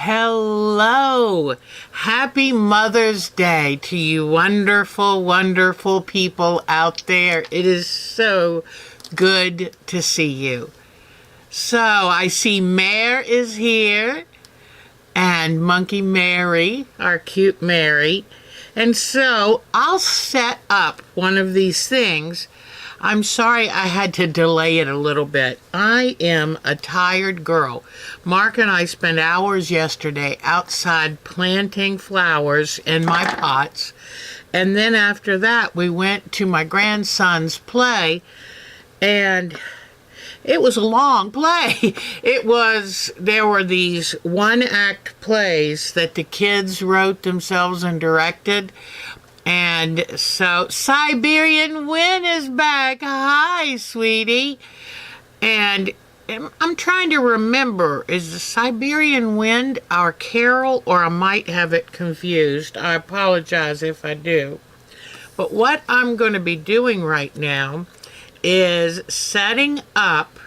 Hello. Happy Mother's Day to you wonderful, wonderful people out there. It is so good to see you. So I see Mare is here and Monkey Mary, our cute Mary. And so I'll set up one of these things. I'm sorry I had to delay it a little bit. I am a tired girl. Mark and I spent hours yesterday outside planting flowers in my pots. And then after that, we went to my grandson's play. And it was a long play. There were these one-act plays that the kids wrote themselves and directed. And so Siberian Wind is back. Hi, sweetie. And I'm trying to remember, is the Siberian Wind our carol, or I might have it confused? I apologize if I do. But what I'm going to be doing right now is setting up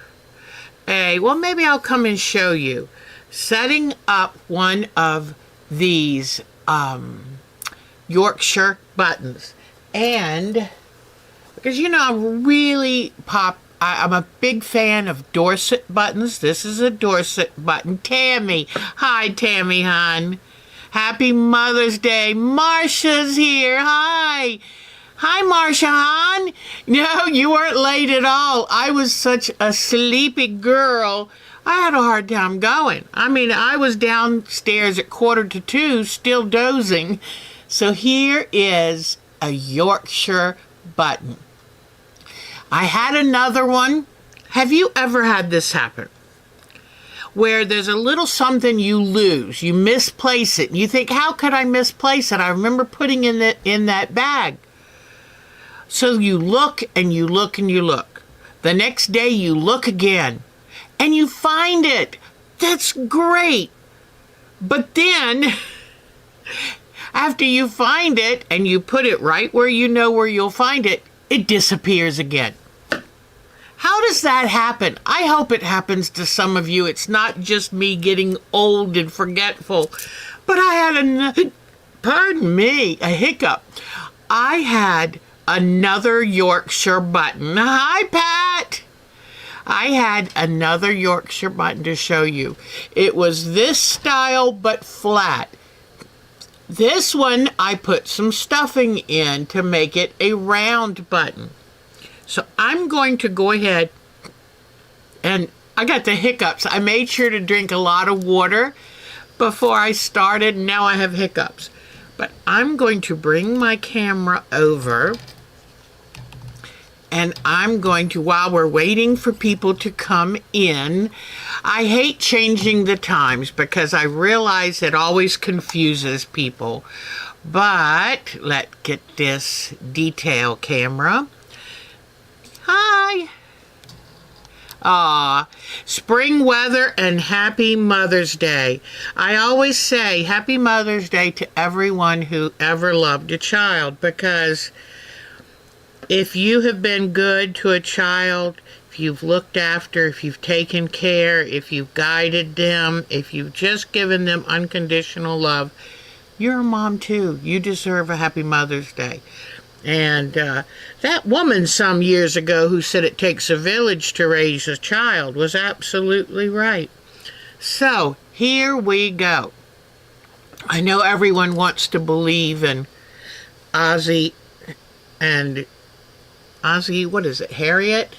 well, maybe I'll come and show you. Setting up one of these Yorkshire buttons. And because I'm a big fan of Dorset buttons. This is a Dorset button. Tammy. Hi, Tammy, hon. Happy Mother's Day. Marsha's here. Hi. Hi, Marsha, hon. No, you weren't late at all. I was such a sleepy girl. I had a hard time going. I mean, I was downstairs at 1:45, still dozing. So here is a Yorkshire button. I had another one. Have you ever had this happen? Where there's a little something you lose. You misplace it. And you think, how could I misplace it? I remember putting it in that bag. So you look and you look and you look. The next day you look again and you find it. That's great. But then after you find it and you put it right where you know where you'll find it, it disappears again. How does that happen? I hope it happens to some of you. It's not just me getting old and forgetful. But I had a hiccup. I had another Yorkshire button. Hi, Pat. I had another Yorkshire button to show you. It was this style, but flat. This one, I put some stuffing in to make it a round button. So I'm going to go ahead, and I got the hiccups. I made sure to drink a lot of water before I started. Now I have hiccups. But I'm going to bring my camera over, and I'm going to, while we're waiting for people to come in, I hate changing the times because I realize it always confuses people. But let's get this detail camera. Hi. Spring weather and happy Mother's Day. I always say happy Mother's Day to everyone who ever loved a child, because if you have been good to a child, if you've looked after, if you've taken care, if you've guided them, if you've just given them unconditional love, you're a mom too. You deserve a happy Mother's Day. And that woman some years ago who said it takes a village to raise a child was absolutely right. So here we go. I know everyone wants to believe in Ozzy, what is it, Harriet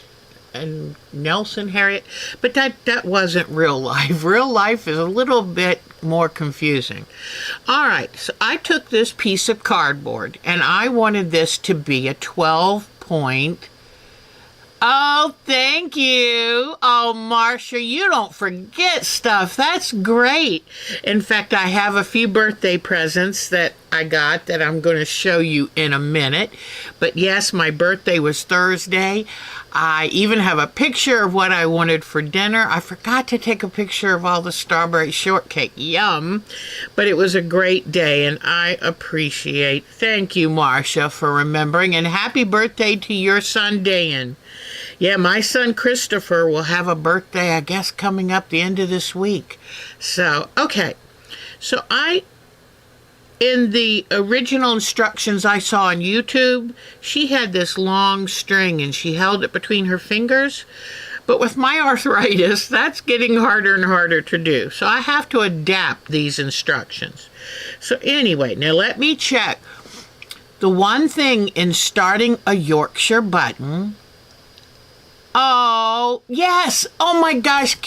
and Nelson Harriet, but that wasn't real life. Real life is a little bit more confusing. All right, so I took this piece of cardboard and I wanted this to be a 12-point. Oh, thank you. Oh, Marcia, you don't forget stuff. That's great. In fact, I have a few birthday presents that I got that I'm going to show you in a minute. But yes, my birthday was Thursday. I even have a picture of what I wanted for dinner. I forgot to take a picture of all the strawberry shortcake. Yum. But it was a great day, and I appreciate. Thank you, Marcia, for remembering. And happy birthday to your son, Dan. Yeah, my son Christopher will have a birthday, I guess, coming up the end of this week. So, okay. So in the original instructions I saw on YouTube, she had this long string and she held it between her fingers. But with my arthritis, that's getting harder and harder to do. So I have to adapt these instructions. So anyway, now let me check. The one thing in starting a Yorkshire button. Oh, yes. Oh my gosh,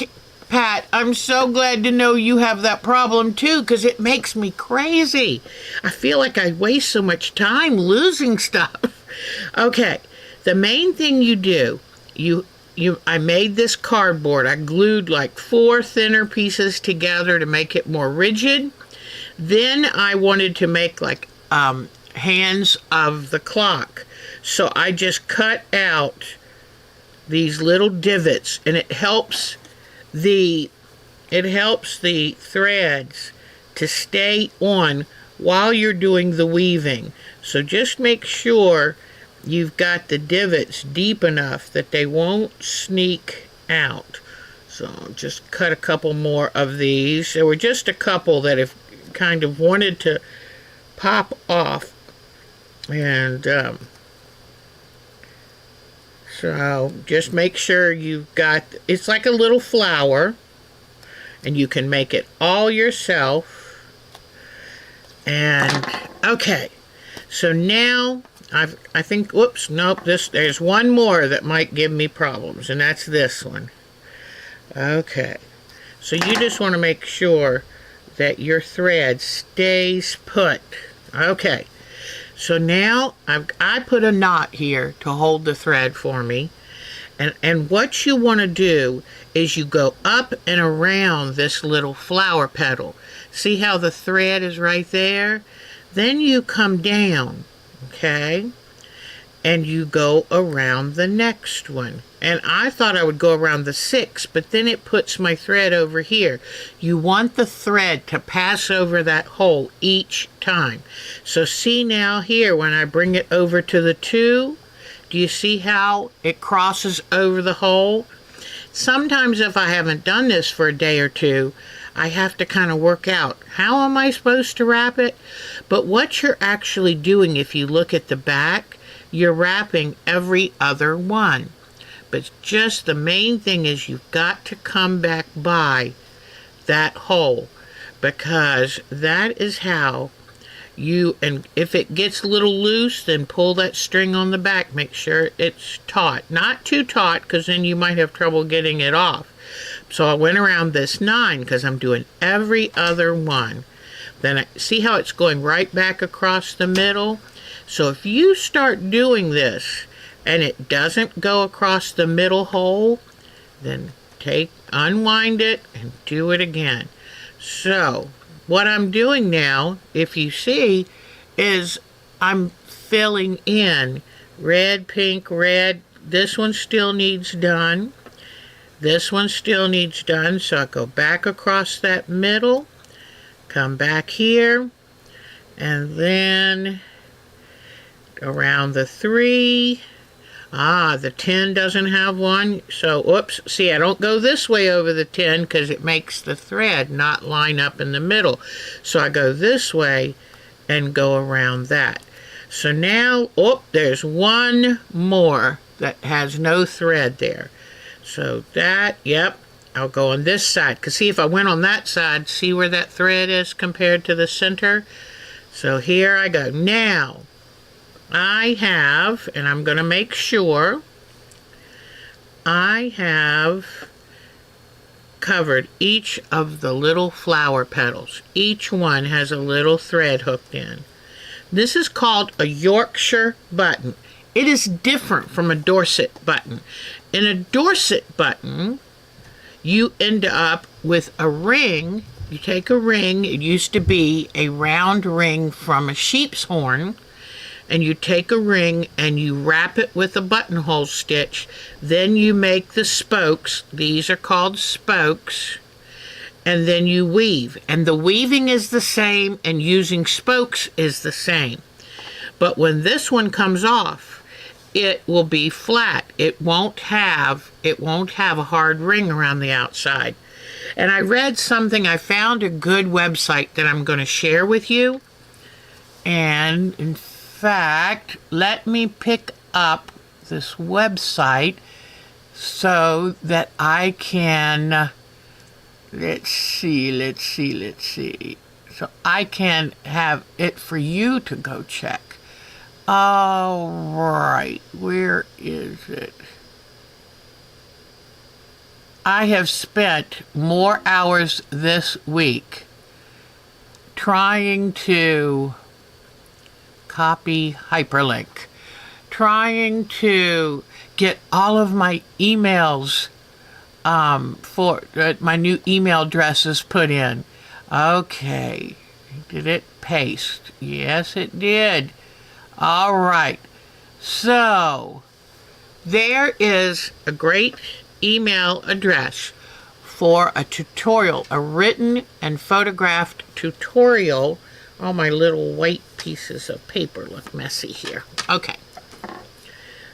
Pat, I'm so glad to know you have that problem too, because it makes me crazy. I feel like I waste so much time losing stuff. Okay, the main thing you do, I made this cardboard. I glued like 4 thinner pieces together to make it more rigid. Then I wanted to make like hands of the clock. So I just cut out these little divots, and it helps the threads to stay on while you're doing the weaving. So just make sure you've got the divots deep enough that they won't sneak out. So just cut a couple more of these. There were just a couple that have kind of wanted to pop off, and so just make sure you've got, it's like a little flower, and you can make it all yourself. And okay, so now I think, whoops, nope, there's one more that might give me problems, and that's this one. Okay, so you just want to make sure that your thread stays put. Okay, so now I put a knot here to hold the thread for me. And what you want to do is you go up and around this little flower petal. See how the thread is right there? Then you come down, okay? And you go around the next one. And I thought I would go around the 6, but then it puts my thread over here. You want the thread to pass over that hole each time. So see now here, when I bring it over to the 2, do you see how it crosses over the hole? Sometimes if I haven't done this for a day or two, I have to kind of work out, how am I supposed to wrap it? But what you're actually doing, if you look at the back, you're wrapping every other one. But just the main thing is you've got to come back by that hole, because that is how you, and if it gets a little loose, then pull that string on the back. Make sure it's taut. Not too taut, because then you might have trouble getting it off. So I went around this 9 because I'm doing every other one. Then see how it's going right back across the middle? So if you start doing this and it doesn't go across the middle hole, then unwind it and do it again. So what I'm doing now, if you see, is I'm filling in red, pink, red. This one still needs done. This one still needs done. So I go back across that middle, come back here, and then around the 3. The 10 doesn't have one. So, oops, see, I don't go this way over the 10 because it makes the thread not line up in the middle. So I go this way and go around that. So now, there's one more that has no thread there. So that, yep, I'll go on this side. Because see, if I went on that side, see where that thread is compared to the center? So here I go. Now, I have, and I'm going to make sure, I have covered each of the little flower petals. Each one has a little thread hooked in. This is called a Yorkshire button. It is different from a Dorset button. In a Dorset button, you end up with a ring. You take a ring, it used to be a round ring from a sheep's horn, and you take a ring and you wrap it with a buttonhole stitch. Then you make the spokes. These are called spokes. And then you weave. And the weaving is the same, and using spokes is the same. But when this one comes off, it will be flat. It won't have a hard ring around the outside. And I read something, I found a good website that I'm going to share with you. And in fact, let me pick up this website so that I can, let's see. So I can have it for you to go check. All right, where is it? I have spent more hours this week trying to copy hyperlink, trying to get all of my emails for my new email addresses put in. Okay, did it paste? Yes, it did. All right, so there is a great email address for a tutorial, a written and photographed tutorial. All my little white pieces of paper look messy here. Okay.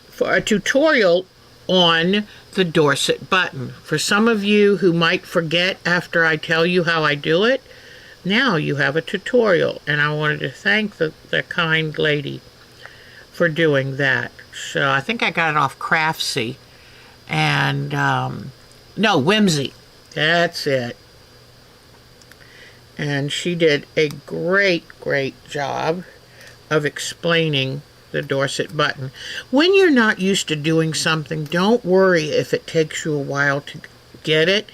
For a tutorial on the Dorset button. For some of you who might forget after I tell you how I do it, now you have a tutorial, and I wanted to thank the kind lady for doing that. So I think I got it off Craftsy. And, no, Whimsy. That's it. And she did a great job of explaining the Dorset button. When you're not used to doing something, don't worry if it takes you a while to get it.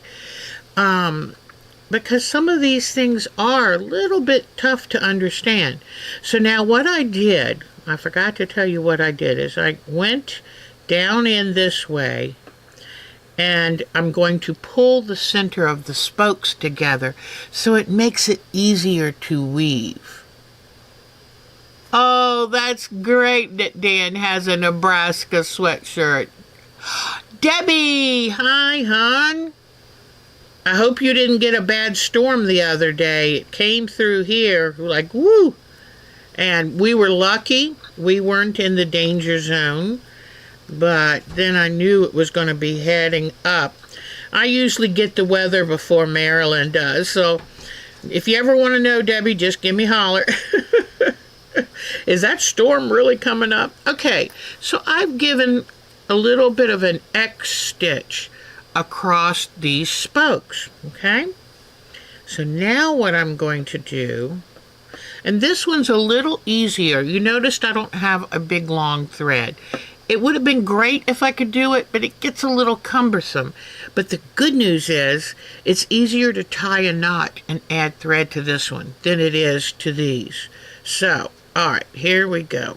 Because some of these things are a little bit tough to understand. So now what I did, I forgot to tell you what I did, is I went down in this way, and I'm going to pull the center of the spokes together so it makes it easier to weave. Oh, that's great that Dan has a Nebraska sweatshirt. Debbie, hi, hon. I hope you didn't get a bad storm the other day. It came through here like, woo. And we were lucky. We weren't in the danger zone. But then I knew it was going to be heading up. I usually get the weather before Marilyn does. So if you ever want to know, Debbie, just give me a holler. Is that storm really coming up? Okay, so I've given a little bit of an X stitch across these spokes, okay? So now what I'm going to do, and this one's a little easier. You noticed I don't have a big long thread. It would have been great if I could do it, but it gets a little cumbersome. But the good news is it's easier to tie a knot and add thread to this one than it is to these. So, all right, here we go.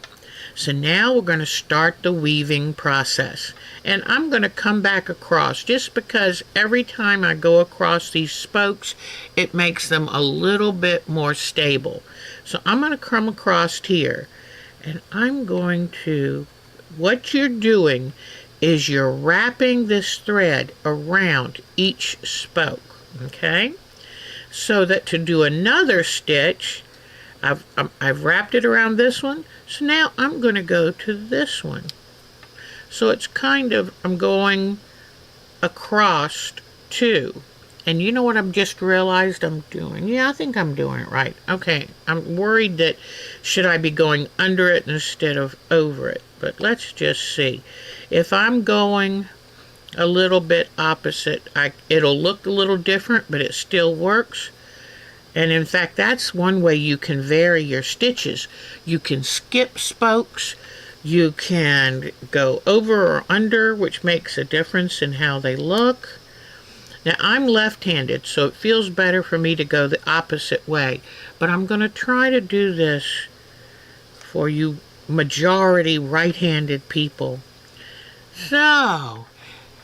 So now we're going to start the weaving process. And I'm going to come back across just because every time I go across these spokes, it makes them a little bit more stable. So I'm going to come across here, and I'm going to, what you're doing is you're wrapping this thread around each spoke, okay? So that to do another stitch, I've wrapped it around this one, so now I'm going to go to this one. So it's kind of, I'm going across two. And you know what I've just realized I'm doing? Yeah, I think I'm doing it right. Okay, I'm worried that should I be going under it instead of over it. But let's just see. If I'm going a little bit opposite, it'll look a little different, but it still works. And in fact, that's one way you can vary your stitches. You can skip spokes. You can go over or under, which makes a difference in how they look. Now, I'm left-handed, so it feels better for me to go the opposite way. But I'm going to try to do this for you majority right-handed people. So,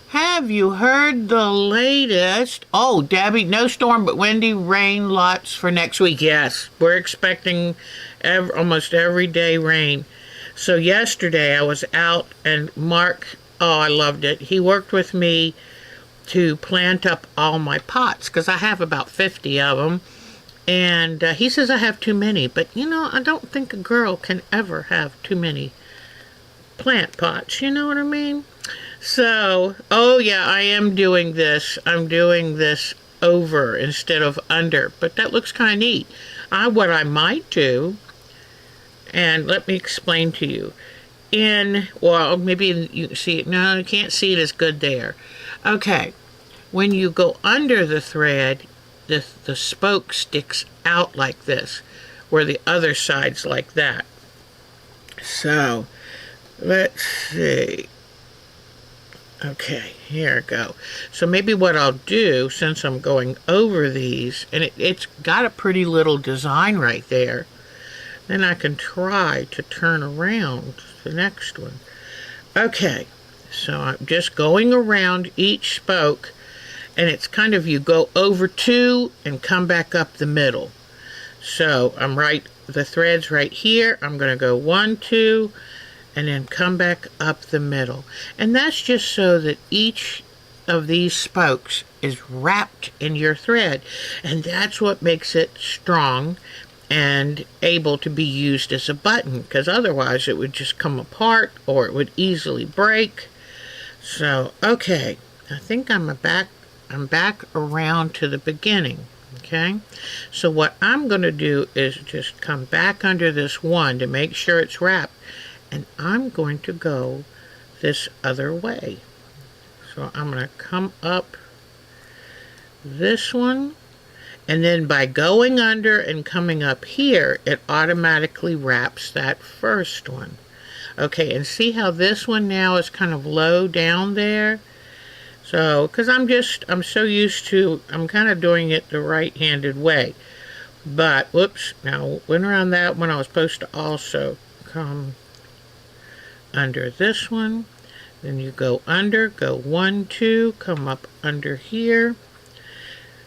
have you heard the latest? Oh, Debbie, no storm but windy, rain lots for next week. Yes, we're expecting almost every day rain. So yesterday I was out, and Mark, oh, I loved it. He worked with me to plant up all my pots, because I have about 50 of them. And he says I have too many, but you know, I don't think a girl can ever have too many plant pots, you know what I mean? So, oh yeah, I am doing this. I'm doing this over instead of under, but that looks kind of neat. What I might do, and let me explain to you. Well, maybe you can see it. No, you can't see it as good there. Okay, when you go under the thread, the spoke sticks out like this, where the other side's like that. So, let's see. Okay, here we go. So maybe what I'll do, since I'm going over these, and it's got a pretty little design right there, then I can try to turn around the next one. Okay, so I'm just going around each spoke, and it's kind of you go over two and come back up the middle. So the thread's right here. I'm going to go 1, 2, and then come back up the middle. And that's just so that each of these spokes is wrapped in your thread. And that's what makes it strong and able to be used as a button, because otherwise it would just come apart or it would easily break. So, okay, I think I'm back around to the beginning. Okay, so what I'm going to do is just come back under this one to make sure it's wrapped, and I'm going to go this other way. So I'm going to come up this one, and then by going under and coming up here, it automatically wraps that first one. Okay, and see how this one now is kind of low down there? So, because I'm so used to, I'm kind of doing it the right-handed way. But, whoops, now went around that one. I was supposed to also come under this one. Then you go under, go 1, 2, come up under here.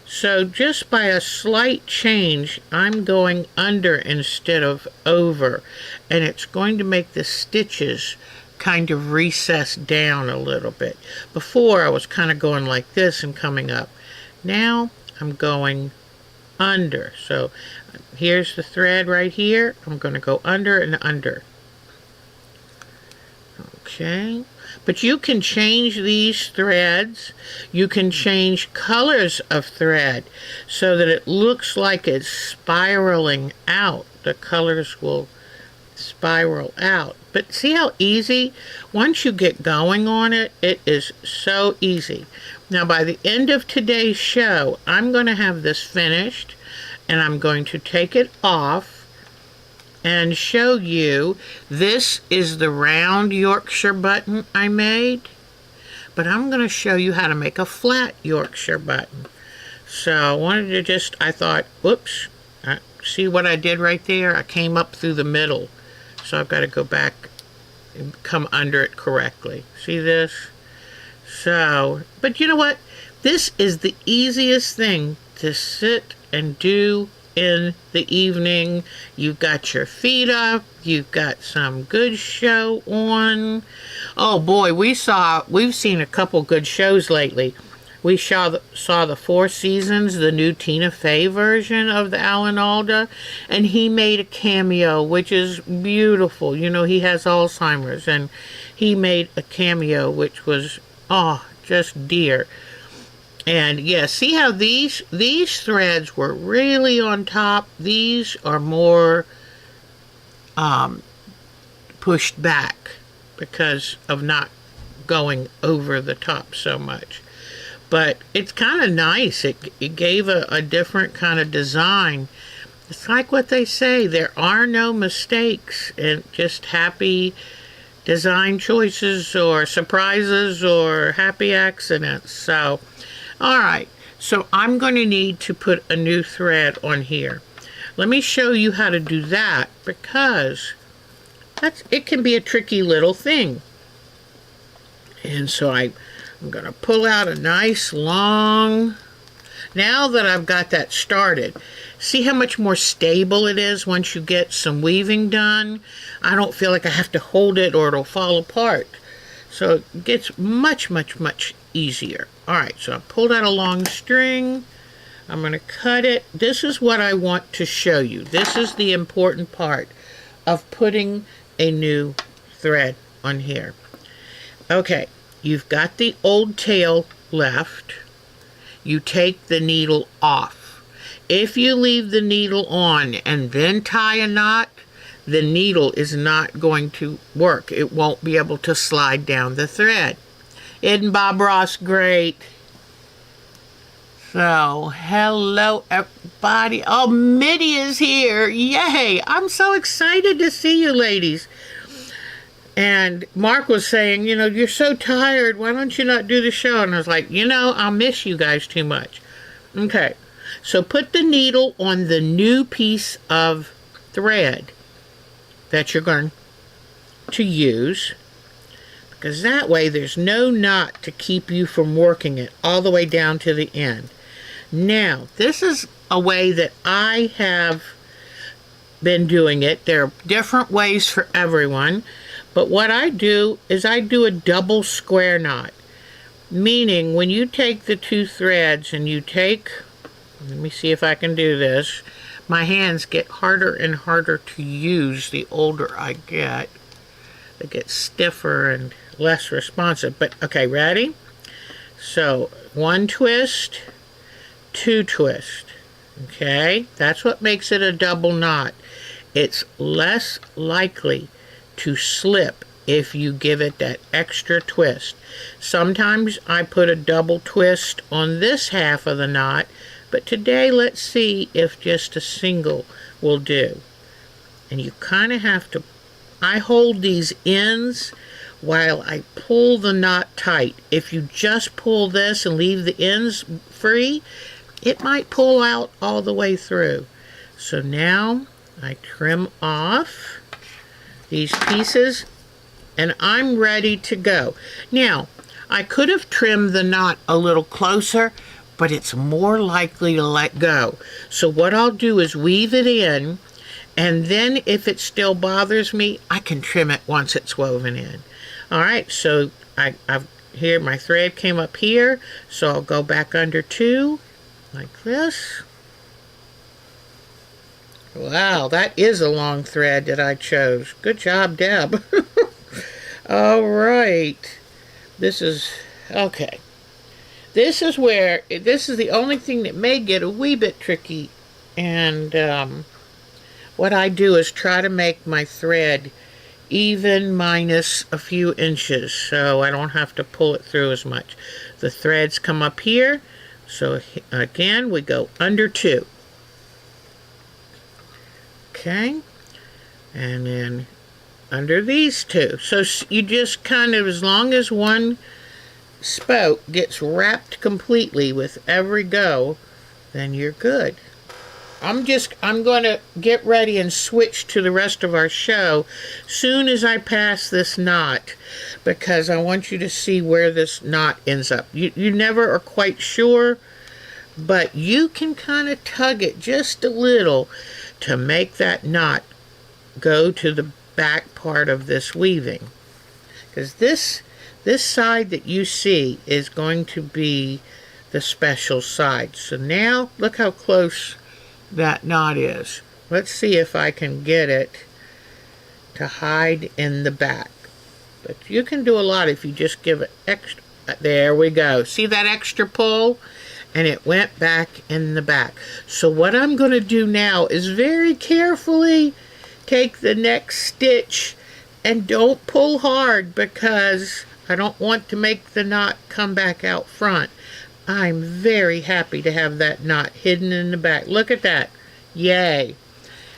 So just by a slight change, I'm going under instead of over. And it's going to make the stitches kind of recess down a little bit. Before I was kind of going like this and coming up. Now I'm going under. So here's the thread right here. I'm going to go under and under. Okay. But you can change these threads. You can change colors of thread so that it looks like it's spiraling out. The colors will spiral out. But see how easy? Once you get going on it, it is so easy. Now by the end of today's show, I'm going to have this finished, and I'm going to take it off and show you. This is the round Yorkshire button I made, but I'm going to show you how to make a flat Yorkshire button. So I wanted to I thought, whoops, see what I did right there? I came up through the middle. So I've got to go back and come under it correctly. See this? So, but you know what? This is the easiest thing to sit and do in the evening. You've got your feet up. You've got some good show on. Oh boy, we've seen a couple good shows lately. We saw the Four Seasons, the new Tina Fey version of the Alan Alda, and he made a cameo, which is beautiful. You know, he has Alzheimer's, and he made a cameo, which was, just dear. And yeah, see how these threads were really on top? These are more pushed back because of not going over the top so much. But it's kind of nice. It gave a different kind of design. It's like what they say, there are no mistakes, and just happy design choices or surprises or happy accidents. So, all right. So I'm going to need to put a new thread on here. Let me show you how to do that, because it can be a tricky little thing. And so I'm going to pull out a nice long, now that I've got that started, see how much more stable it is once you get some weaving done? I don't feel like I have to hold it or it'll fall apart. So it gets much, much, much easier. All right, so I pulled out a long string. I'm going to cut it. This is what I want to show you. This is the important part of putting a new thread on here. Okay. You've got the old tail left. you take the needle off. If you leave the needle on and then tie a knot, the needle is not going to work. It won't be able to slide down the thread. Isn't Bob Ross great? So, hello everybody. Oh, Mitty is here. Yay! I'm so excited to see you ladies. And Mark was saying, you know, you're so tired. Why don't you not do the show? And I was like, you know, I'll miss you guys too much. Okay. So put the needle on the new piece of thread that you're going to use, because that way there's no knot to keep you from working it all the way down to the end. Now, this is a way that I have been doing it. There are different ways for everyone, but what I do is I do a double square knot, meaning when you take the two threads and you take, let me see if I can do this. My hands get harder and harder to use the older I get. They get stiffer and less responsive. But, okay, ready? So, one twist, two twist. Okay? That's what makes it a double knot. It's less likely to slip if you give it that extra twist. Sometimes I put a double twist on this half of the knot, but today let's see if just a single will do. And you kind of have to, I hold these ends while I pull the knot tight. If you just pull this and leave the ends free, it might pull out all the way through. So now I trim off these pieces and I'm ready to go. Now, I could have trimmed the knot a little closer, but it's more likely to let go. So what I'll do is weave it in, and then if it still bothers me, I can trim it once it's woven in. All right, so I've here, my thread came up here, so I'll go back under two, like this. Wow, that is a long thread that I chose. Good job, Deb. All right, this is, okay. This is where, this is the only thing that may get a wee bit tricky, and what I do is try to make my thread even minus a few inches, so I don't have to pull it through as much. The threads come up here, so again, we go under two. Okay, and then under these two. So you just kind of, as long as one spoke gets wrapped completely with every go, then you're good. I'm going to get ready and switch to the rest of our show soon as I pass this knot, because I want you to see where this knot ends up. You never are quite sure, but you can kind of tug it just a little to make that knot go to the back part of this weaving, because this side that you see is going to be the special side. So now look how close that knot is. Let's see if I can get it to hide in the back. But you can do a lot if you just give it extra. There we go. See that extra pull? And it went back in the back. So what I'm going to do now is very carefully take the next stitch, and don't pull hard because I don't want to make the knot come back out front. I'm very happy to have that knot hidden in the back. Look at that. Yay.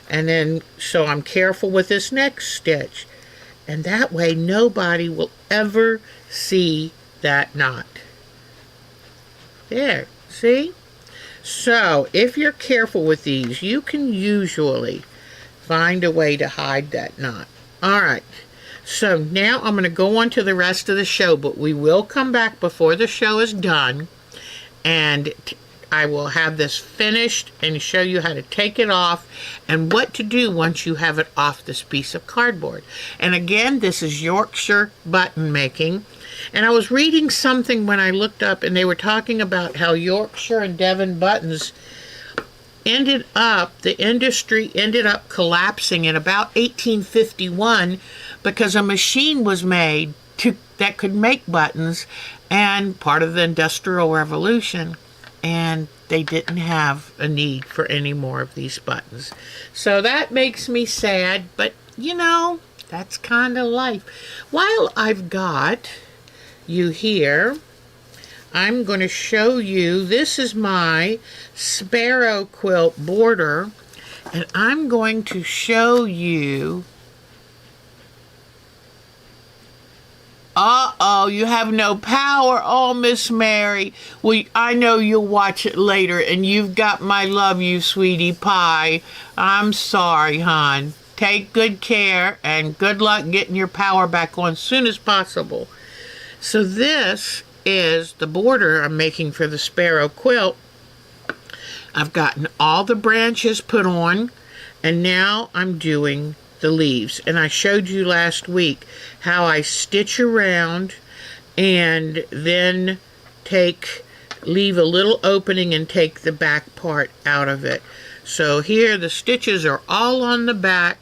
And then, so I'm careful with this next stitch. And that way nobody will ever see that knot. There. See? So, if you're careful with these, you can usually find a way to hide that knot. Alright. So now I'm going to go on to the rest of the show, but we will come back before the show is done, and I will have this finished and show you how to take it off and what to do once you have it off this piece of cardboard. And again, this is Yorkshire button making. And I was reading something when I looked up, and they were talking about how Yorkshire and Devon buttons the industry ended up collapsing in about 1851 because a machine was made that could make buttons, and part of the Industrial Revolution, and they didn't have a need for any more of these buttons. So that makes me sad, but you know, that's kind of life. While I've got you here, I'm going to show you, this is my sparrow quilt border, and I'm going to show you. Uh-oh, you have no power. Oh, Miss Mary. Well, I know you'll watch it later, and you've got my love you, sweetie pie. I'm sorry, hon. Take good care, and good luck getting your power back on as soon as possible. So this is the border I'm making for the sparrow quilt. I've gotten all the branches put on, and now I'm doing the leaves. And I showed you last week how I stitch around and then leave a little opening and take the back part out of it. So here the stitches are all on the back,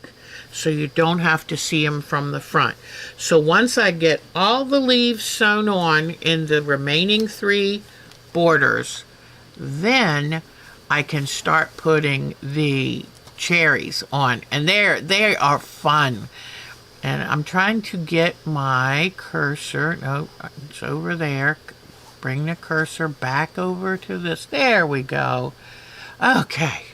so you don't have to see them from the front. So once I get all the leaves sewn on in the remaining 3 borders, then I can start putting the cherries on, and they are fun. And I'm trying to get my cursor, no, it's over there. Bring the cursor back over to this. There we go. Okay.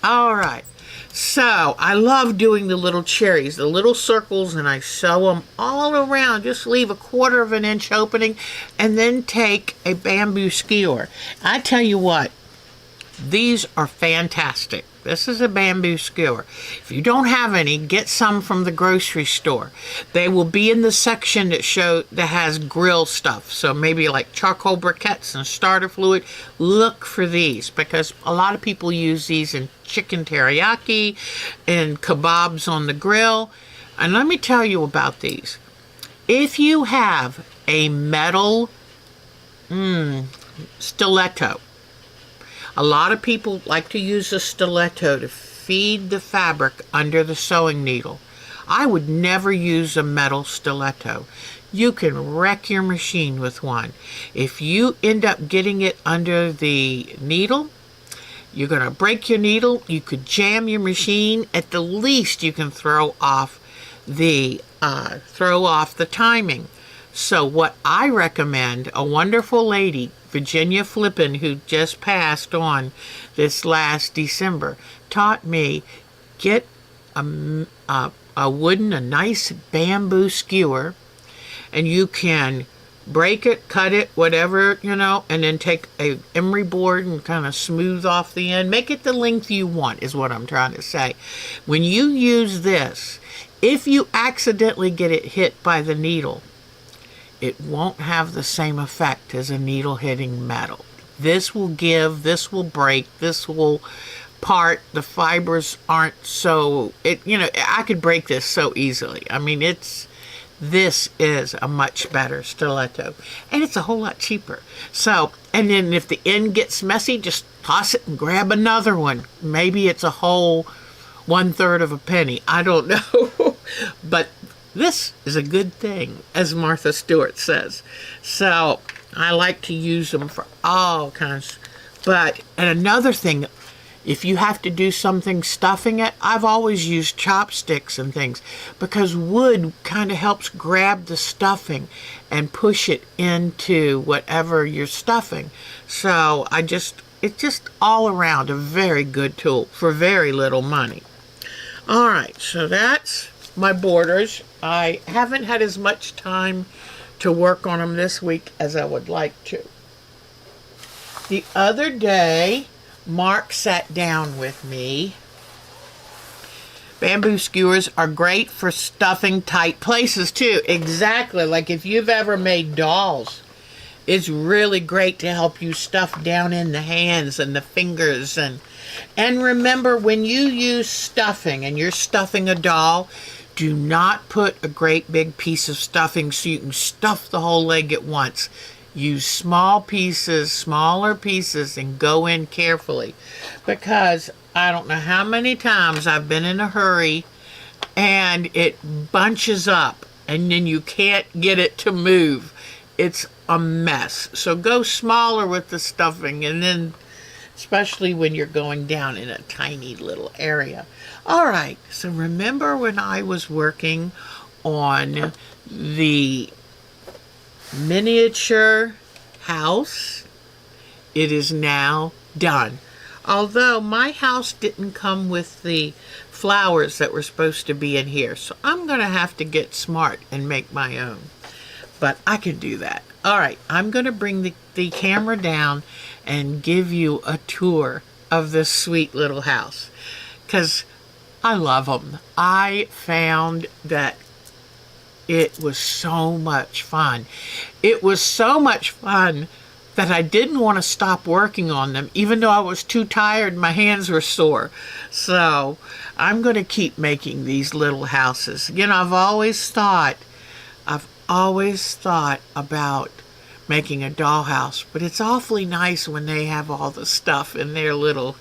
All right. So I love doing the little cherries, the little circles, and I sew them all around. Just leave a 1/4 of an inch opening, and then take a bamboo skewer. I tell you what, these are fantastic. This is a bamboo skewer. If you don't have any, get some from the grocery store. They will be in the section that has grill stuff. So maybe like charcoal briquettes and starter fluid. Look for these, because a lot of people use these in chicken teriyaki and kebabs on the grill. And let me tell you about these. If you have a metal stiletto, a lot of people like to use a stiletto to feed the fabric under the sewing needle. I would never use a metal stiletto. You can wreck your machine with one. If you end up getting it under the needle, you're going to break your needle. You could jam your machine. At the least, you can throw off the timing. So what I recommend, a wonderful lady, Virginia Flippin, who just passed on this last December, taught me, get a nice bamboo skewer, and you can break it, cut it, whatever, you know, and then take a emery board and kind of smooth off the end. Make it the length you want, is what I'm trying to say. When you use this, if you accidentally get it hit by the needle, it won't have the same effect as a needle hitting metal. This will give, this will break, this will part. The fibers aren't so, I could break this so easily. I mean, this is a much better stiletto, and it's a whole lot cheaper. So, and then if the end gets messy, just toss it and grab another one. Maybe it's a whole 1/3 of a penny. I don't know. But this is a good thing, as Martha Stewart says. So I like to use them for all kinds. And another thing, if you have to do something stuffing it, I've always used chopsticks and things, because wood kind of helps grab the stuffing and push it into whatever you're stuffing. So it's just all around a very good tool for very little money. All right, so that's my borders. I haven't had as much time to work on them this week as I would like to. The other day, Mark sat down with me. Bamboo skewers are great for stuffing tight places too. Exactly, like if you've ever made dolls, it's really great to help you stuff down in the hands and the fingers. And remember, when you use stuffing and you're stuffing a doll, do not put a great big piece of stuffing so you can stuff the whole leg at once. Use small pieces, smaller pieces, and go in carefully. Because I don't know how many times I've been in a hurry and it bunches up and then you can't get it to move. it's a mess. So go smaller with the stuffing, and then especially when you're going down in a tiny little area. All right, so remember when I was working on the miniature house? It is now done. Although my house didn't come with the flowers that were supposed to be in here, so I'm going to have to get smart and make my own. But I can do that. All right, I'm going to bring the camera down and give you a tour of this sweet little house, because I love them. I found that it was so much fun. It was so much fun that I didn't want to stop working on them, even though I was too tired, my hands were sore. So I'm going to keep making these little houses. You know, I've always thought about making a dollhouse, but it's awfully nice when they have all the stuff in their little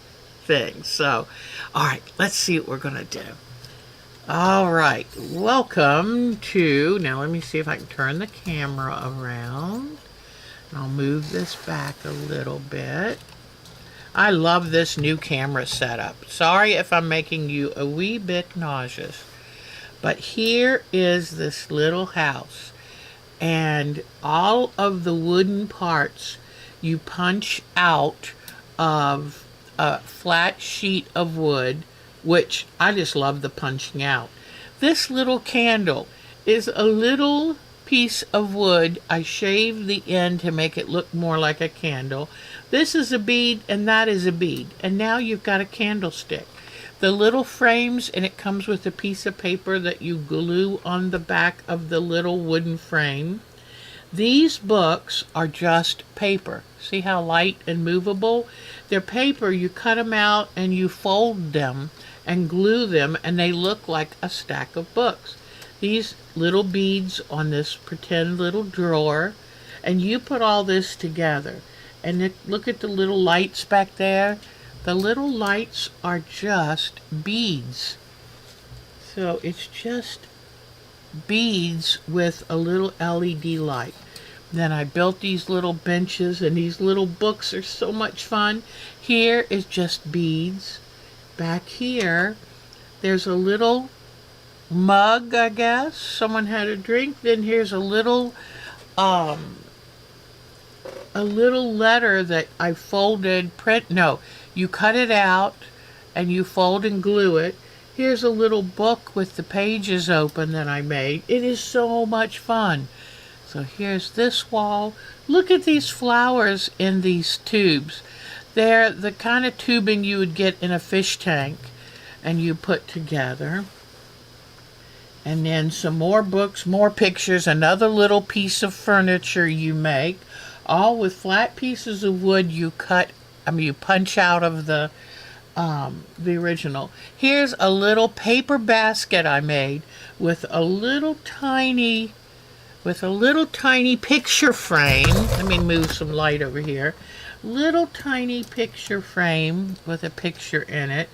thing. So, all right, let's see what we're going to do. All right, welcome to, now let me see if I can turn the camera around. I'll move this back a little bit. I love this new camera setup. Sorry if I'm making you a wee bit nauseous. But here is this little house. And all of the wooden parts you punch out of a flat sheet of wood, which I just love the punching out. This little candle is a little piece of wood. I shaved the end to make it look more like a candle. This is a bead and that is a bead. And now you've got a candlestick. The little frames, and it comes with a piece of paper that you glue on the back of the little wooden frame. These books are just paper. See how light and movable? They're paper. You cut them out and you fold them and glue them, and they look like a stack of books. These little beads on this pretend little drawer, and you put all this together. And look at the little lights back there. The little lights are just beads. So it's just beads with a little LED light. Then I built these little benches, and these little books are so much fun. Here is just beads. Back here, there's a little mug, I guess. Someone had a drink. Then here's a little letter that I folded, you cut it out and you fold and glue it. Here's a little book with the pages open that I made. It is so much fun. So here's this wall. Look at these flowers in these tubes. They're the kind of tubing you would get in a fish tank, and you put together. And then some more books, more pictures, another little piece of furniture you make, all with flat pieces of wood you punch out of the original. Here's a little paper basket I made with a little tiny picture frame. Let me move some light over here. Little tiny picture frame with a picture in it.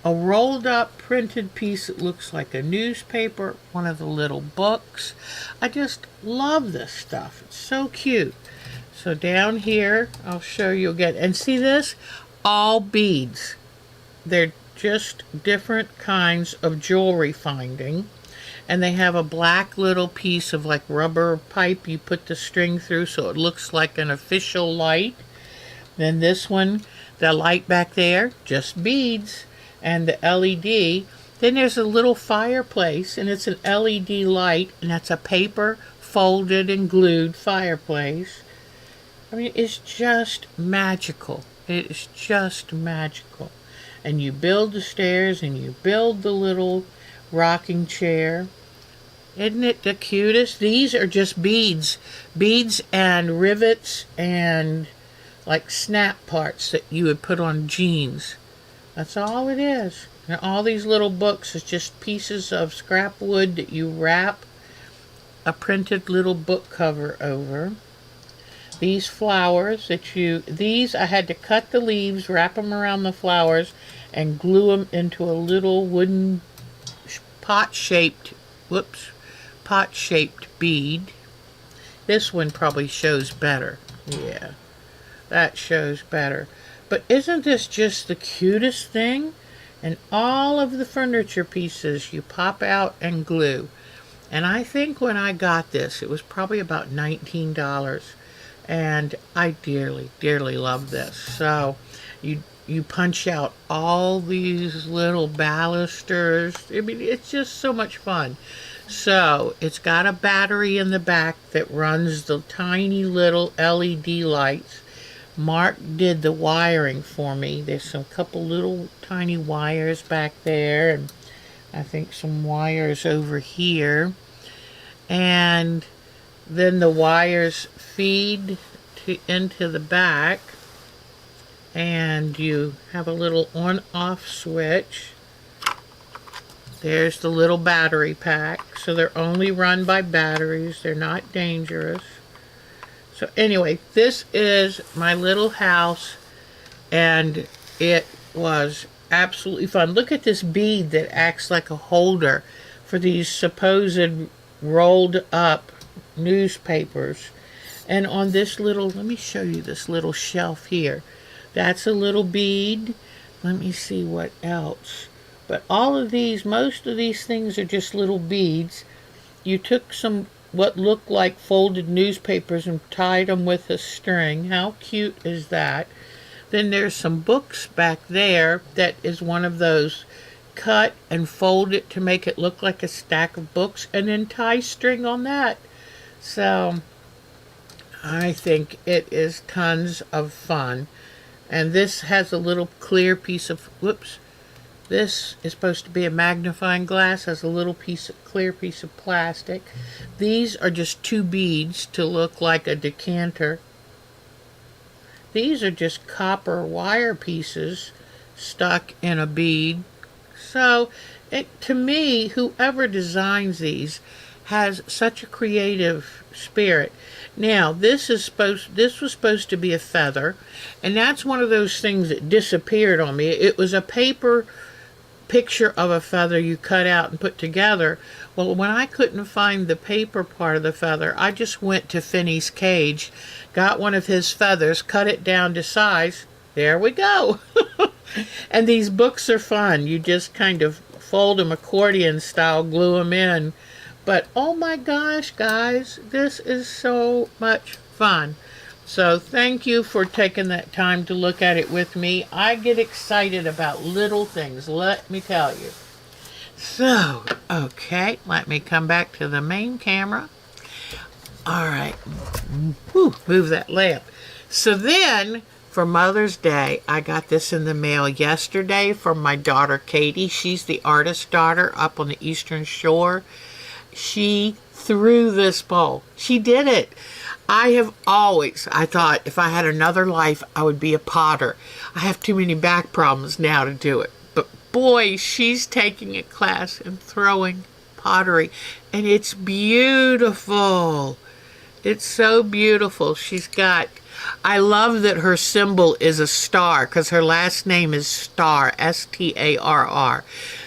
A rolled up printed piece that looks like a newspaper. One of the little books. I just love this stuff. It's so cute. So down here, I'll show you again. And see this? All beads. They're just different kinds of jewelry finding. And they have a black little piece of like rubber pipe you put the string through so it looks like an official light. Then this one, the light back there, just beads. And the LED. Then there's a little fireplace, and it's an LED light, and that's a paper folded and glued fireplace. I mean, it's just magical. It is just magical. And you build the stairs, and you build the little rocking chair. Isn't it the cutest? These are just beads. Beads and rivets and like snap parts that you would put on jeans. That's all it is. And all these little books is just pieces of scrap wood that you wrap a printed little book cover over. These flowers these I had to cut the leaves, wrap them around the flowers, and glue them into a little wooden pot-shaped bead. This one probably shows better. Yeah, that shows better. But isn't this just the cutest thing? And all of the furniture pieces you pop out and glue. And I think when I got this, it was probably about $19. And I dearly, dearly love this. So you punch out all these little balusters. I mean, it's just so much fun. So it's got a battery in the back that runs the tiny little LED lights. Mark did the wiring for me. There's some couple little tiny wires back there, and I think some wires over here. And then the wires feed into the back, and you have a little on-off switch. There's the little battery pack. So they're only run by batteries. They're not dangerous. So anyway, this is my little house, and it was absolutely fun. Look at this bead that acts like a holder for these supposed rolled up newspapers. And on this little, let me show you this little shelf here. That's a little bead. Let me see what else. But all of these, most of these things are just little beads. You took some what looked like folded newspapers and tied them with a string. How cute is that? Then there's some books back there that is one of those. Cut and fold it to make it look like a stack of books, and then tie string on that. So I think it is tons of fun. And this has a little clear piece of, whoops, this is supposed to be a magnifying glass, has a little clear piece of plastic. These are just two beads to look like a decanter. These are just copper wire pieces stuck in a bead. So, to me, whoever designs these has such a creative spirit. Now, this was supposed to be a feather, and that's one of those things that disappeared on me. It was a paper picture of a feather you cut out and put together. Well, when I couldn't find the paper part of the feather, I just went to Finney's cage, got one of his feathers, cut it down to size. There we go. And these books are fun. You just kind of fold them accordion style, glue them in. But oh my gosh, guys, this is so much fun. So thank you for taking that time to look at it with me. I get excited about little things, let me tell you. So, okay, let me come back to the main camera. All right, move that lamp. So then, for Mother's Day, I got this in the mail yesterday from my daughter Katie. She's the artist daughter up on the Eastern Shore. She threw this bowl. She did it. I thought if I had another life, I would be a potter. I have too many back problems now to do it. But boy, she's taking a class in throwing pottery. And it's beautiful. It's so beautiful. I love that her symbol is a star because her last name is Starr, S-T-A-R-R.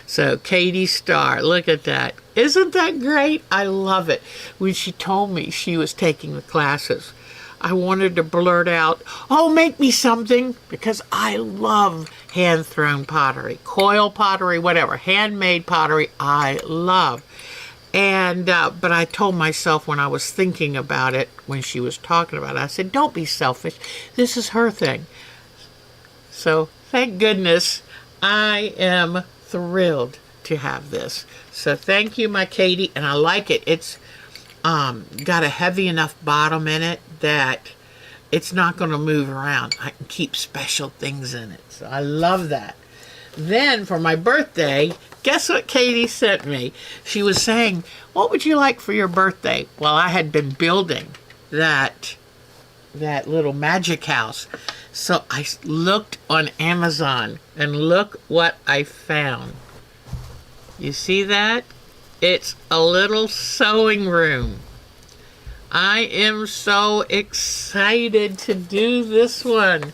So Katie Starr, look at that. Isn't that great? I love it. When she told me she was taking the classes, I wanted to blurt out, oh, make me something, because I love hand-thrown pottery, coil pottery, whatever, handmade pottery, I love. And, but I told myself when I was thinking about it, when she was talking about it, I said, don't be selfish. This is her thing. So, thank goodness, I am thrilled to have this. So, thank you, my Katie, and I like it. It's got a heavy enough bottom in it that it's not going to move around. I can keep special things in it. So, I love that. Then, for my birthday, guess what Katie sent me? She was saying, what would you like for your birthday? Well, I had been building that little magic house. So I looked on Amazon, and look what I found. You see that? It's a little sewing room. I am so excited to do this one.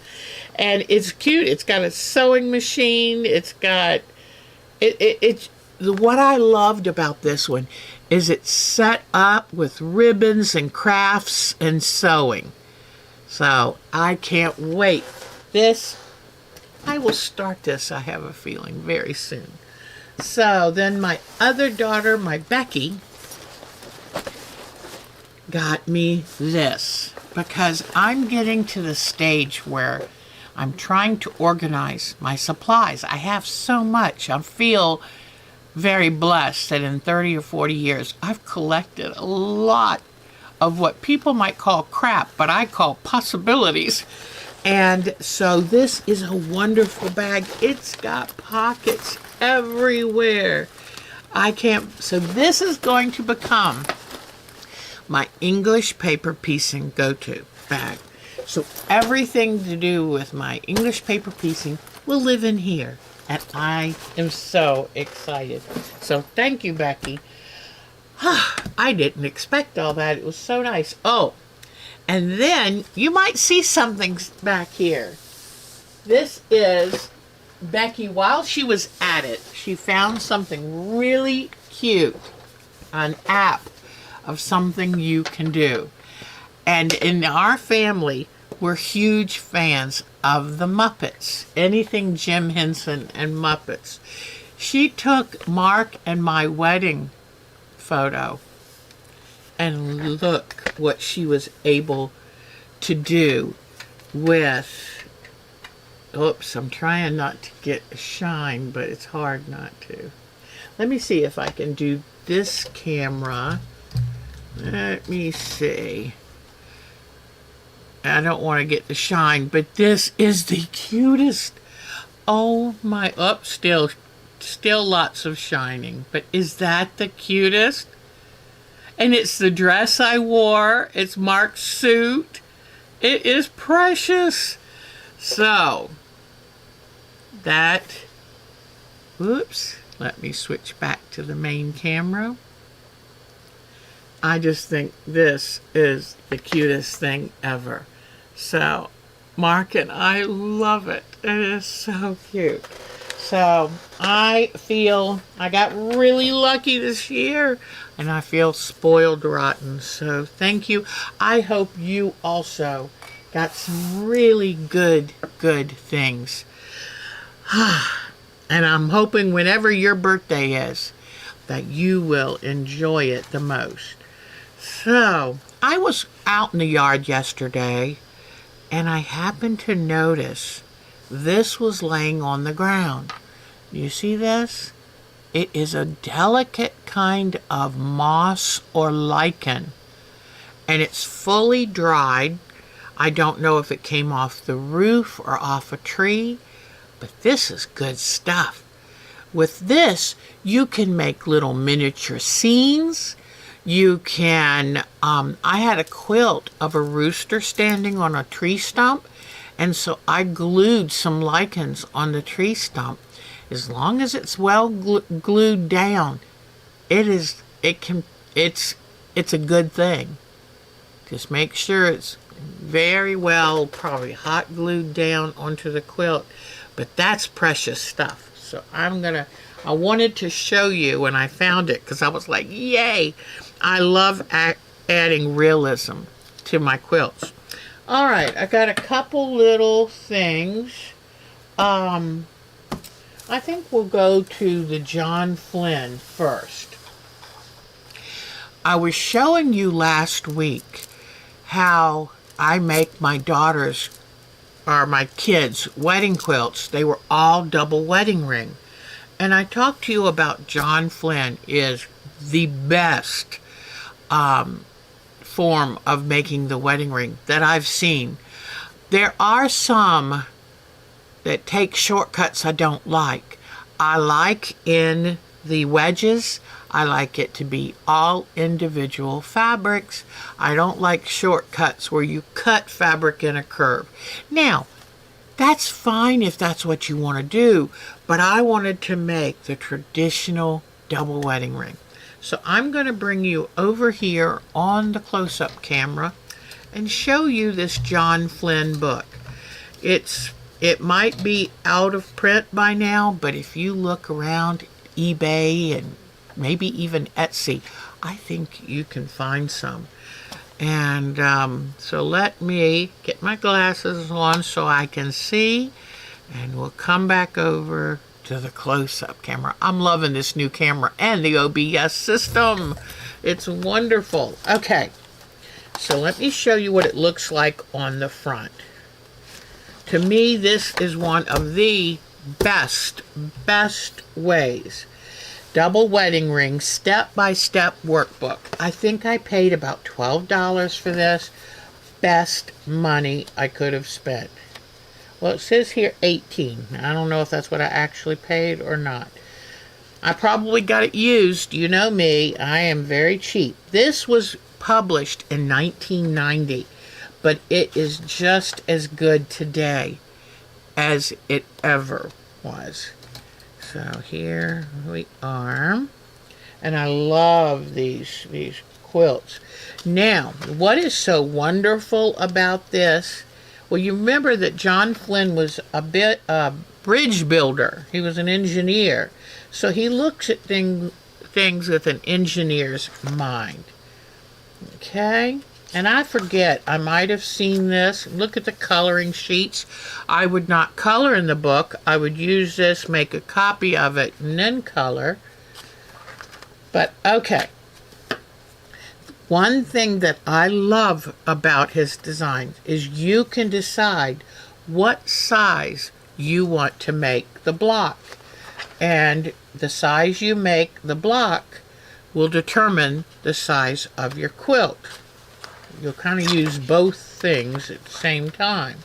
And it's cute. It's got a sewing machine. It's got... What I loved about this one is it's set up with ribbons and crafts and sewing. So I can't wait. I will start this, I have a feeling, very soon. So then my other daughter, my Becky, got me this because I'm getting to the stage where I'm trying to organize my supplies. I have so much. I feel very blessed that in 30 or 40 years, I've collected a lot of what people might call crap, but I call possibilities. And so this is a wonderful bag. It's got pockets everywhere. So this is going to become my English paper piecing go-to bag. So everything to do with my English paper piecing will live in here. And I am so excited. So thank you, Becky. I didn't expect all that. It was so nice. Oh, and then you might see something back here. This is Becky, while she was at it, she found something really cute, an app of something you can do. And in our family, we're huge fans of the Muppets, anything Jim Henson and Muppets. She took Mark and my wedding photo, and look what she was able to do with, oops, I'm trying not to get a shine, but it's hard not to. Let me see if I can do this camera. Let me see. I don't want to get the shine, but this is the cutest. Oh my, still lots of shining, but is that the cutest? And it's the dress I wore. It's Mark's suit. It is precious. So, oops, let me switch back to the main camera. I just think this is the cutest thing ever. So, Mark and I love it. It is so cute. So, I feel I got really lucky this year, and I feel spoiled rotten. So, thank you. I hope you also got some really good things. And I'm hoping whenever your birthday is, that you will enjoy it the most. So, I was out in the yard yesterday, and I happened to notice this was laying on the ground. You see this? It is a delicate kind of moss or lichen, and it's fully dried. I don't know if it came off the roof or off a tree, but this is good stuff. With this, you can make little miniature scenes. You can, I had a quilt of a rooster standing on a tree stump, and so I glued some lichens on the tree stump. As long as it's well glued down, it's a good thing. Just make sure it's very well, probably hot glued down onto the quilt. But that's precious stuff. So I wanted to show you when I found it, because I was like, yay! I love adding realism to my quilts. All right, I got a couple little things. I think we'll go to the John Flynn first. I was showing you last week how I make my daughters, or my kids' wedding quilts. They were all double wedding ring. And I talked to you about John Flynn is the best form of making the wedding ring that I've seen. There are some that take shortcuts I don't like. I like in the wedges, I like it to be all individual fabrics. I don't like shortcuts where you cut fabric in a curve. Now, that's fine if that's what you want to do, but I wanted to make the traditional double wedding ring. So I'm going to bring you over here on the close-up camera and show you this John Flynn book. It might be out of print by now, but if you look around eBay and maybe even Etsy, I think you can find some. And so let me get my glasses on so I can see, and we'll come back over to the close-up camera. I'm loving this new camera and the OBS system. It's wonderful. Okay, so let me show you what it looks like on the front. To me, this is one of the best ways. Double wedding ring, step-by-step workbook. I think I paid about $12 for this. Best money I could have spent. Well, it says here 18. I don't know if that's what I actually paid or not. I probably got it used. You know me, I am very cheap. This was published in 1990, but it is just as good today as it ever was. So here we are, and I love these quilts. Now, what is so wonderful about this? Well, you remember that John Flynn was a bridge builder. He was an engineer, so he looks at things with an engineer's mind. Okay. And I forget, I might have seen this. Look at the coloring sheets. I would not color in the book. I would use this, make a copy of it, and then color. But, okay. One thing that I love about his designs is you can decide what size you want to make the block. And the size you make the block will determine the size of your quilt. You'll kind of use both things at the same time.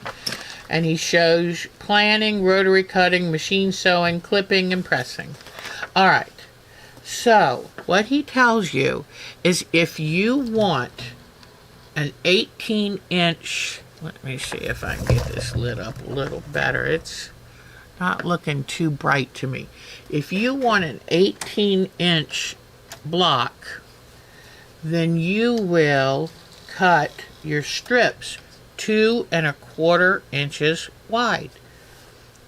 And he shows planning, rotary cutting, machine sewing, clipping, and pressing. All right. So, what he tells you is if you want an 18-inch, let me see if I can get this lit up a little better. It's not looking too bright to me. If you want an 18-inch block, then you will cut your strips 2 1/4 inches wide.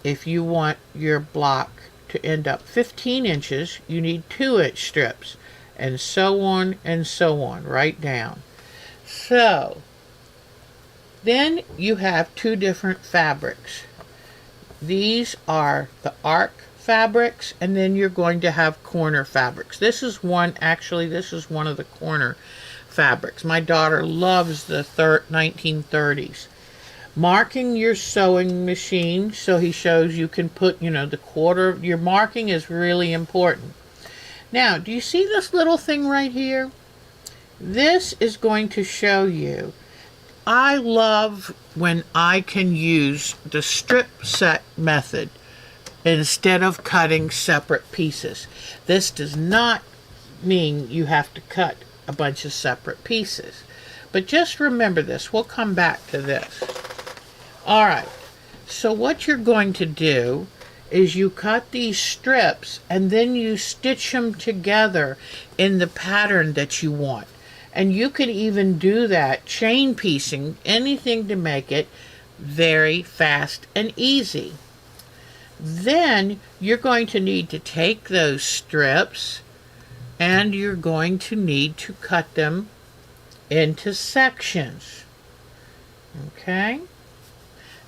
If you want your block to end up 15 inches, you need 2-inch strips, and so on, right down. So, then you have 2 different fabrics. These are the arc fabrics, and then you're going to have corner fabrics. This is one of the corner fabrics. My daughter loves the 1930s. Marking your sewing machine, so he shows you can put, the quarter. Your marking is really important. Now, do you see this little thing right here? This is going to show you. I love when I can use the strip set method instead of cutting separate pieces. This does not mean you have to cut a bunch of separate pieces. But just remember this. We'll come back to this. All right. So what you're going to do is you cut these strips and then you stitch them together in the pattern that you want. And you can even do that chain piecing, anything to make it very fast and easy. Then you're going to need to take those strips and you're going to need to cut them into sections. Okay?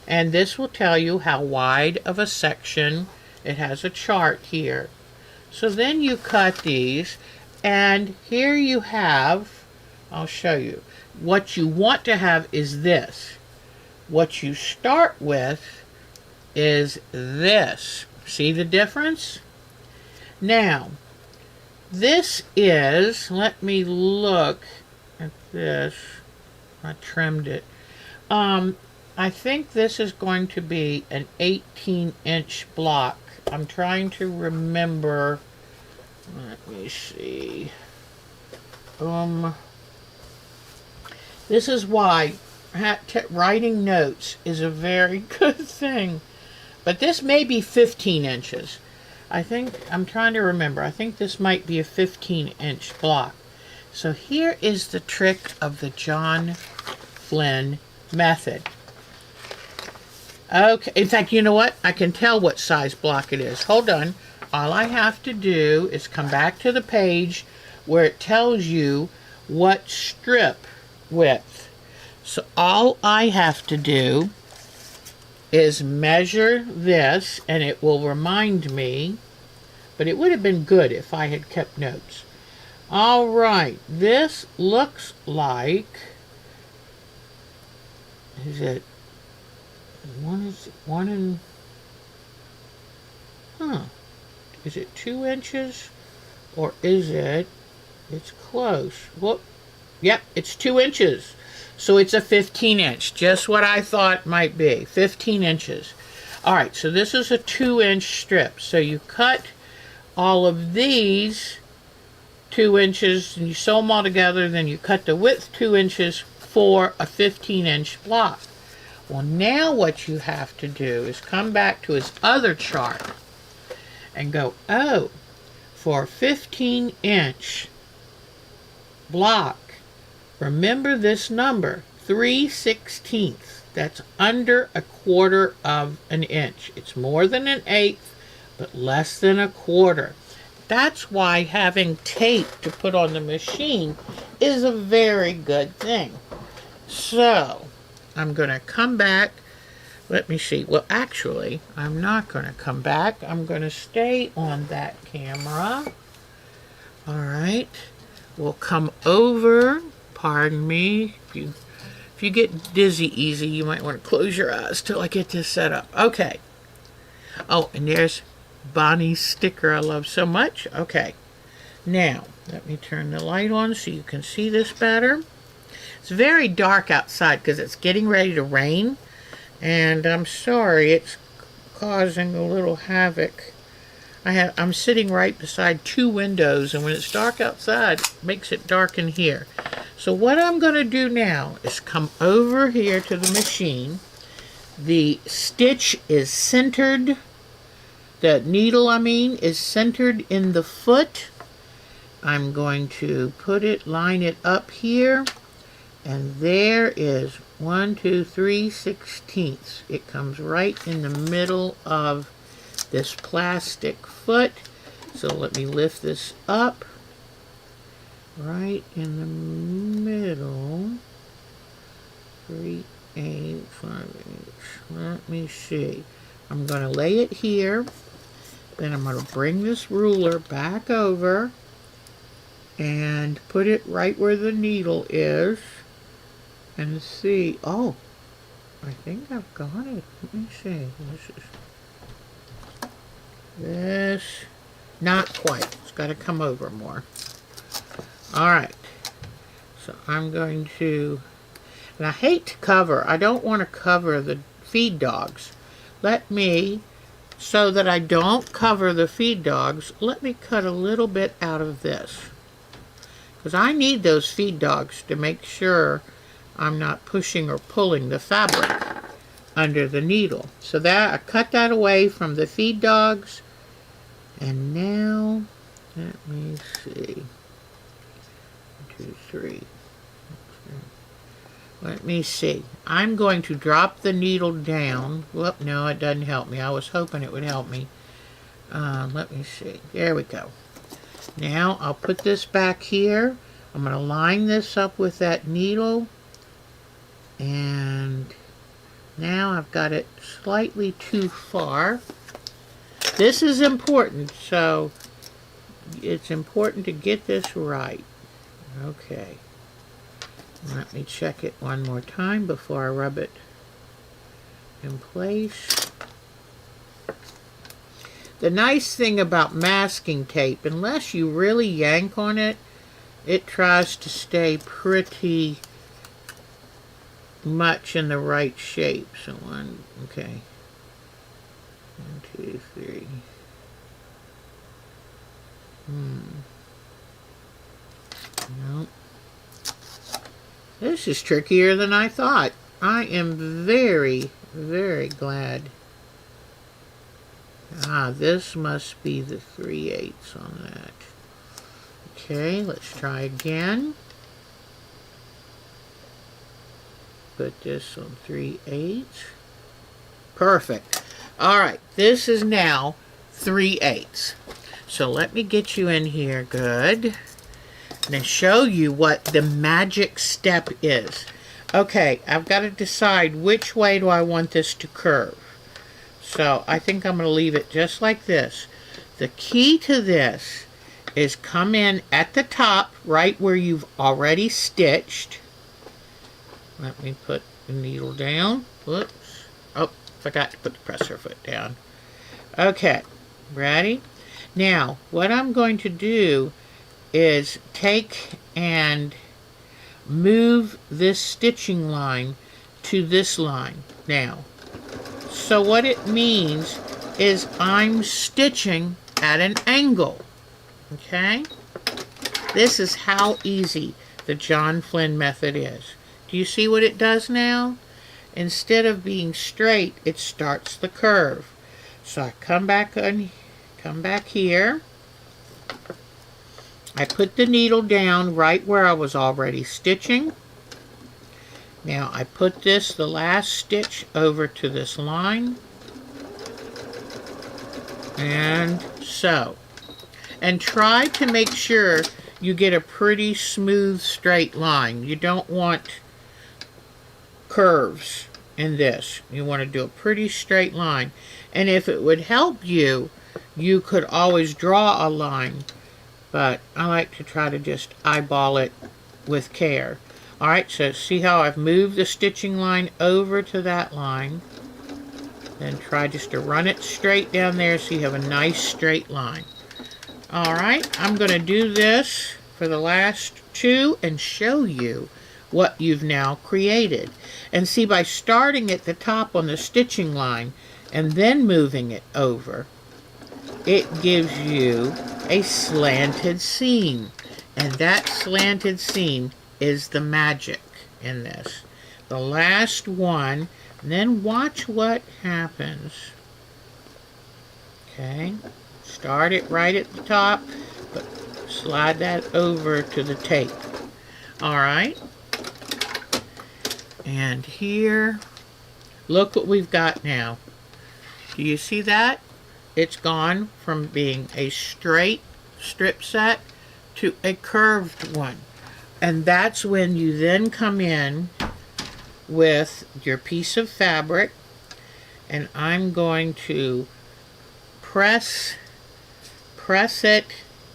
And this will tell you how wide of a section. It has a chart here. So then you cut these, and here you have, I'll show you. What you want to have is this. What you start with is this. See the difference? Now, this is, let me look at this. I trimmed it. I think this is going to be an 18-inch block. I'm trying to remember. Let me see. This is why writing notes is a very good thing. But this may be 15 inches. I'm trying to remember. I think this might be a 15-inch block. So here is the trick of the John Flynn method. Okay, in fact, you know what? I can tell what size block it is. Hold on. All I have to do is come back to the page where it tells you what strip width. So all I have to do is measure this, and it will remind me, but it would have been good if I had kept notes. All right, this looks like, is it is it 2 inches, or is it, it's close. Whoop. Yep, it's 2 inches. So it's a 15 inch, just what I thought might be, 15 inches. All right, so this is a 2-inch strip. So you cut all of these 2 inches, and you sew them all together, then you cut the width 2 inches for a 15-inch block. Well, now what you have to do is come back to his other chart and go, oh, for a 15-inch block, remember this number, 3/16. That's under 1/4 of an inch. It's more than 1/8, but less than 1/4. That's why having tape to put on the machine is a very good thing. So, I'm going to come back. Let me see. Well, actually, I'm not going to come back. I'm going to stay on that camera. All right. We'll come over. Pardon me. If you get dizzy easy, you might want to close your eyes till I get this set up. Okay. Oh, and there's Bonnie's sticker I love so much. Okay. Now, let me turn the light on so you can see this better. It's very dark outside because it's getting ready to rain. And I'm sorry, it's causing a little havoc. I'm sitting right beside 2 windows, and when it's dark outside, it makes it dark in here. So what I'm going to do now is come over here to the machine. The stitch is centered, the needle, is centered in the foot. I'm going to line it up here, and there is 1, 2, 3/16. It comes right in the middle of this plastic foot. So let me lift this up. Right in the middle. 3/8, 5/8. Let me see. I'm going to lay it here. Then I'm going to bring this ruler back over and put it right where the needle is. And see, oh, I think I've got it. Let me see. This, not quite. It's got to come over more. All right. So I'm going to, and I hate to cover. I don't want to cover the feed dogs. So that I don't cover the feed dogs, let me cut a little bit out of this. Because I need those feed dogs to make sure I'm not pushing or pulling the fabric under the needle. So that I cut that away from the feed dogs. And now, let me see. 1, 2, 3. Let me see. I'm going to drop the needle down. Whoop, no, it doesn't help me. I was hoping it would help me. Let me see. There we go. Now, I'll put this back here. I'm going to line this up with that needle. And now I've got it slightly too far. This is important, so it's important to get this right. Okay. Let me check it one more time before I rub it in place. The nice thing about masking tape, unless you really yank on it, it tries to stay pretty much in the right shape. So okay. 1, 2, 3. Nope. This is trickier than I thought. I am very, very glad. This must be the 3/8 on that. Okay, let's try again. Put this on 3/8. Perfect. All right, this is now 3/8. So let me get you in here good. and show you what the magic step is. Okay, I've got to decide which way do I want this to curve. So I think I'm going to leave it just like this. The key to this is come in at the top, right where you've already stitched. Let me put the needle down. Whoops. Oh, forgot to put the presser foot down. Okay, ready? Now, what I'm going to do is take and move this stitching line to this line now. So what it means is I'm stitching at an angle. Okay? This is how easy the John Flynn method is. Do you see what it does now? Instead of being straight, it starts the curve. So I come back here. I put the needle down right where I was already stitching. Now I put this, the last stitch, over to this line. And so. And try to make sure you get a pretty smooth straight line. You don't want curves in this. You want to do a pretty straight line. And if it would help you, you could always draw a line. But I like to try to just eyeball it with care. Alright, so see how I've moved the stitching line over to that line. Then try just to run it straight down there so you have a nice straight line. Alright, I'm going to do this for the last two and show you what you've now created. And see, by starting at the top on the stitching line and then moving it over, it gives you a slanted seam. And that slanted seam is the magic in this. The last one, and then watch what happens. Okay, start it right at the top, but slide that over to the tape. Alright, and here, look what we've got now. Do you see that? It's gone from being a straight strip set to a curved one. And that's when you then come in with your piece of fabric, and I'm going to press it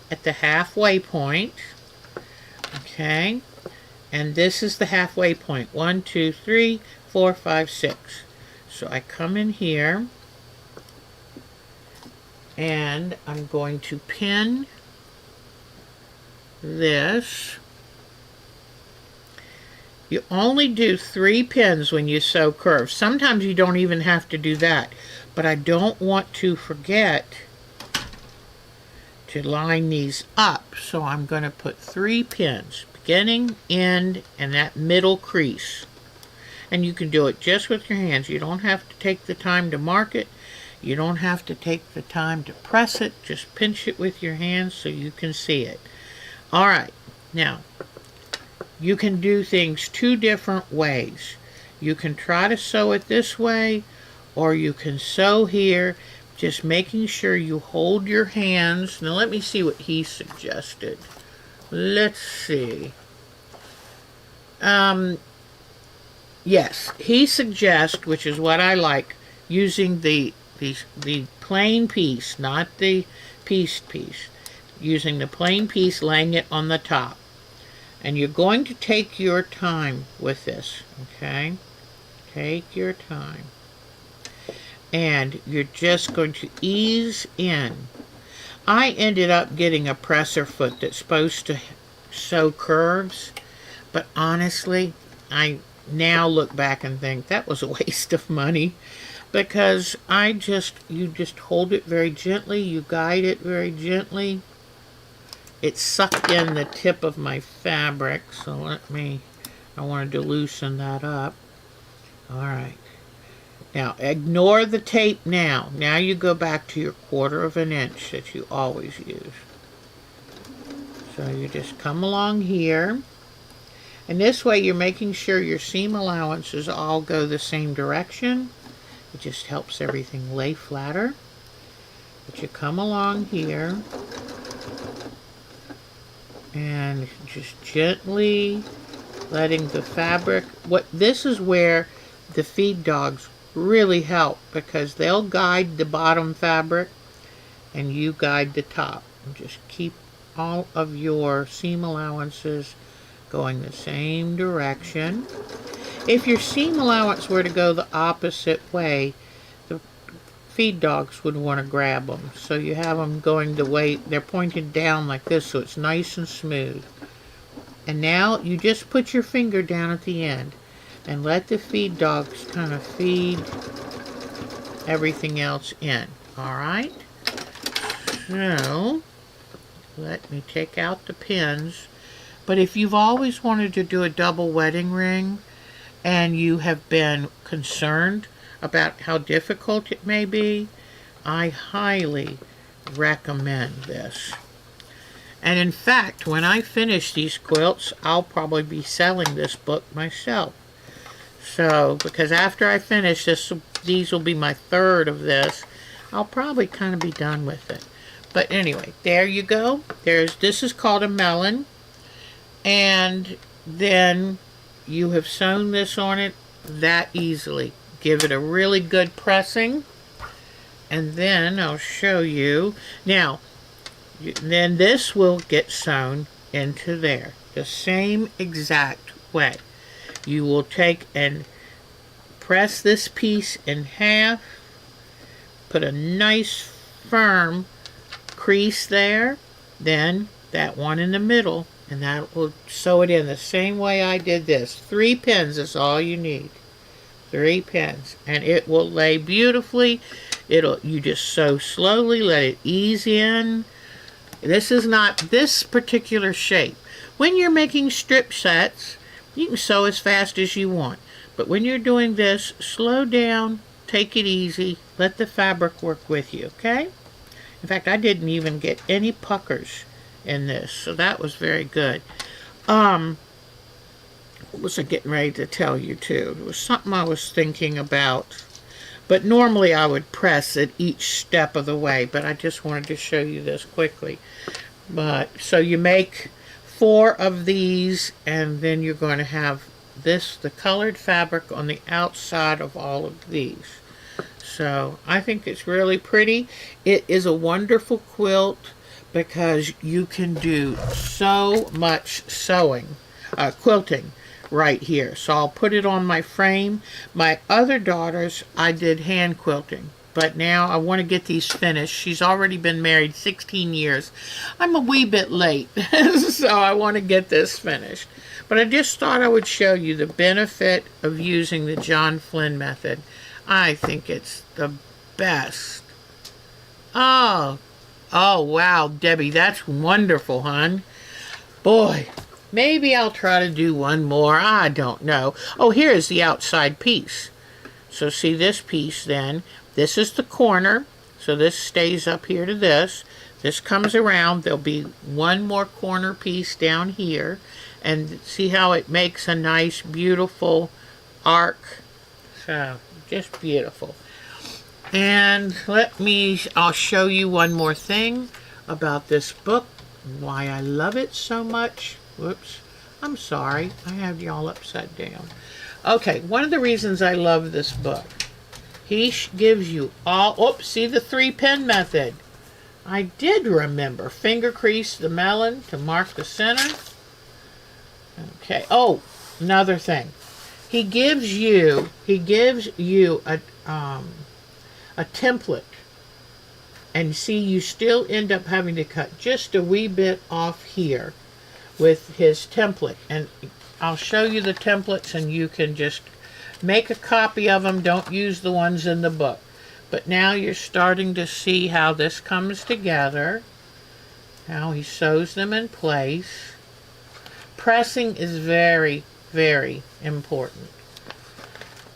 at the halfway point. Okay, and this is the halfway point. 1, 2, 3, 4, 5, 6. So I come in here and I'm going to pin this. You only do 3 pins when you sew curves. Sometimes you don't even have to do that, but I don't want to forget to line these up, so I'm going to put 3 pins, beginning, end, and that middle crease. And you can do it just with your hands. You don't have to take the time to mark it. You don't have to take the time to press it. Just pinch it with your hands so you can see it. Alright, now you can do things 2 different ways. You can try to sew it this way, or you can sew here, just making sure you hold your hands. Now let me see what he suggested. Let's see. Yes, he suggests, which is what I like, using the plain piece, not the pieced piece. Using the plain piece, laying it on the top. And you're going to take your time with this, okay? Take your time. And you're just going to ease in. I ended up getting a presser foot that's supposed to sew curves, but honestly, I now look back and think that was a waste of money, because you just hold it very gently, you guide it very gently. It sucked in the tip of my fabric, so I wanted to loosen that up. Alright. Now, ignore the tape now. Now you go back to your 1/4 inch that you always use. So you just come along here. And this way you're making sure your seam allowances all go the same direction. It just helps everything lay flatter. But you come along here. And just gently letting the fabric, this is where the feed dogs really help, because they'll guide the bottom fabric and you guide the top. And just keep all of your seam allowances going the same direction. If your seam allowance were to go the opposite way, the feed dogs would want to grab them. So you have them going the way they're pointed down like this, so it's nice and smooth. And now you just put your finger down at the end and let the feed dogs kind of feed everything else in. All right? So let me take out the pins. But if you've always wanted to do a double wedding ring and you have been concerned about how difficult it may be, I highly recommend this. And in fact, when I finish these quilts, I'll probably be selling this book myself. So, because after I finish this, these will be my third of this, I'll probably kind of be done with it. But anyway, there you go. This is called a melon. And then you have sewn this on it that easily. Give it a really good pressing. And then I'll show you. Now, then this will get sewn into there. The same exact way. You will take and press this piece in half. Put a nice firm crease there. Then that one in the middle. And that will sew it in the same way I did this. 3 pins is all you need. 3 pins. And it will lay beautifully. You just sew slowly, let it ease in. This is not this particular shape. When you're making strip sets, you can sew as fast as you want. But when you're doing this, slow down, take it easy, let the fabric work with you, okay? In fact, I didn't even get any puckers in this, so that was very good. What was I getting ready to tell you too? It was something I was thinking about, but normally I would press at each step of the way, but I just wanted to show you this quickly. But so you make 4 of these, and then you're going to have the colored fabric on the outside of all of these. So I think it's really pretty. It is a wonderful quilt, because you can do so much quilting right here. So I'll put it on my frame. My other daughters, I did hand quilting, but now I want to get these finished. She's already been married 16 years. I'm a wee bit late, so I want to get this finished. But I just thought I would show you the benefit of using the John Flynn method. I think it's the best. Oh, wow, Debbie, that's wonderful, hon. Boy, maybe I'll try to do one more. I don't know. Oh, here's the outside piece. So see this piece then. This is the corner. So this stays up here to this. This comes around. There'll be one more corner piece down here. And see how it makes a nice, beautiful arc. So, just beautiful. And I'll show you one more thing about this book, why I love it so much. Whoops, I'm sorry, I have y'all upside down. Okay, one of the reasons I love this book, he gives you see the 3-pin method. I did remember, finger crease the melon to mark the center. Okay, another thing. He gives you a template, and see, you still end up having to cut just a wee bit off here with his template, and I'll show you the templates, and you can just make a copy of them. Don't use the ones in the book. But now you're starting to see how this comes together, how he sews them in place. Pressing is very, very important.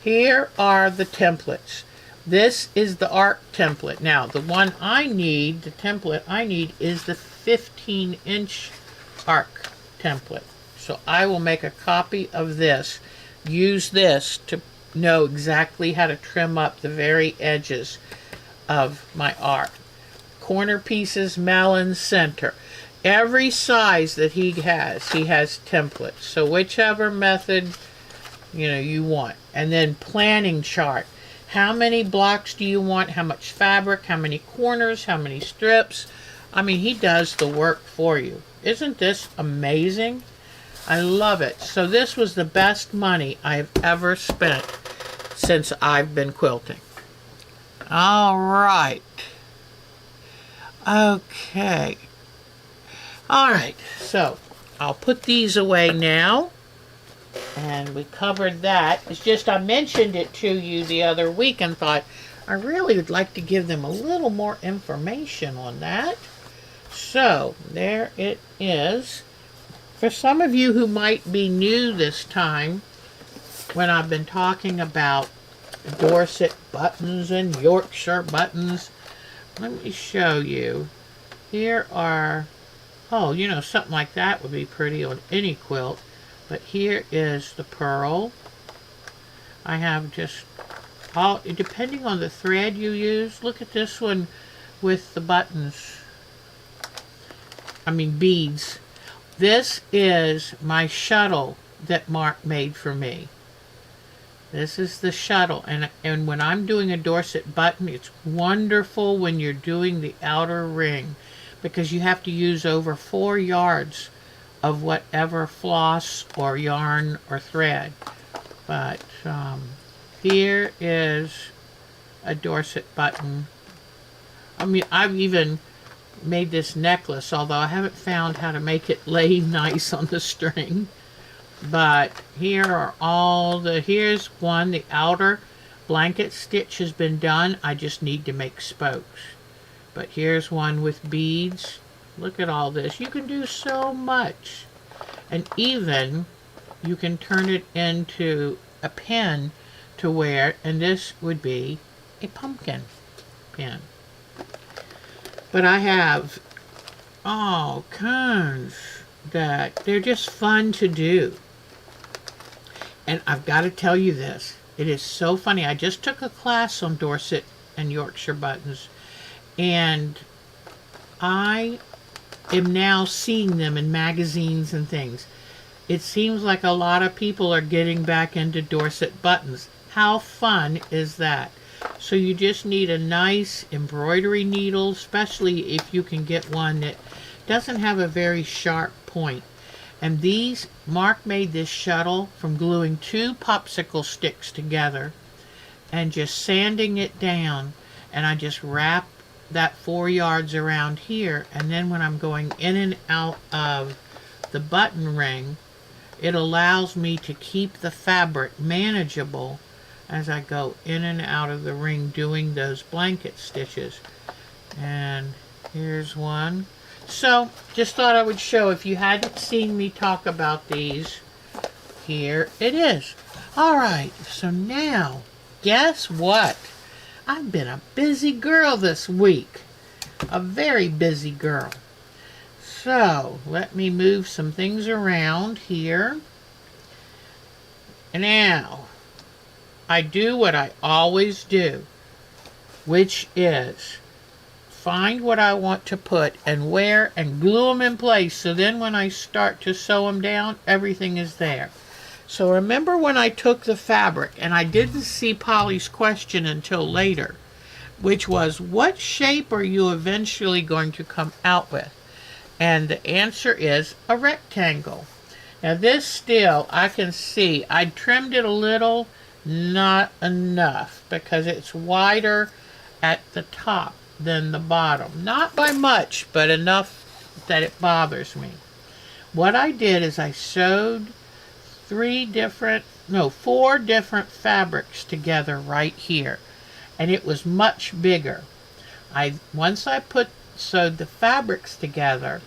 Here are the templates. This is the arc template. Now, the template I need is the 15-inch arc template. So I will make a copy of this. Use this to know exactly how to trim up the very edges of my arc. Corner pieces, melon, center. every size that he has templates. So whichever method, you know, you want. And then planning chart. How many blocks do you want? How much fabric? How many corners? How many strips? I mean, he does the work for you. Isn't this amazing? I love it. So this was the best money I've ever spent since I've been quilting. All right. Okay. All right. So I'll put these away now. And we covered that. It's just I mentioned it to you the other week and thought I really would like to give them a little more information on that. So there it is. For some of you who might be new this time, when I've been talking about Dorset buttons and Yorkshire buttons, let me show you. Here are, oh, you know, something like that would be pretty on any quilt. But here is the pearl. I have just all, depending on the thread you use, look at this one with the buttons. I mean beads. This is my shuttle that Mark made for me. This is the shuttle, and when I'm doing a Dorset button, it's wonderful when you're doing the outer ring because you have to use over 4 yards of whatever floss or yarn or thread. But here is a Dorset button. I mean, I've even made this necklace, although I haven't found how to make it lay nice on the string. But here are all the, here's one, the outer blanket stitch has been done. I just need to make spokes. But here's one with beads. Look at all this. You can do so much. And even you can turn it into a pen to wear, and this would be a pumpkin pen. But I have all kinds that they're just fun to do. And I've got to tell you this. It is so funny. I just took a class on Dorset and Yorkshire buttons, and I am now seeing them in magazines and things. It seems like a lot of people are getting back into Dorset buttons. How fun is that? So you just need a nice embroidery needle, especially if you can get one that doesn't have a very sharp point. And these, Mark made this shuttle from gluing 2 popsicle sticks together and just sanding it down. And I just wrap that 4 yards around here, and then when I'm going in and out of the button ring, it allows me to keep the fabric manageable as I go in and out of the ring doing those blanket stitches. And here's one. So just thought I would show, if you hadn't seen me talk about these, here it is. All right, so now guess what? I've been a busy girl this week. A very busy girl. So, let me move some things around here. And now, I do what I always do, which is find what I want to put and wear and glue them in place, so then when I start to sew them down, everything is there. So remember when I took the fabric, and I didn't see Polly's question until later, which was, what shape are you eventually going to come out with? And the answer is a rectangle. Now this still, I can see, I trimmed it a little, not enough, because it's wider at the top than the bottom. Not by much, but enough that it bothers me. What I did is I sewed 4 different fabrics together right here, and it was much bigger. Once I sewed the fabrics together,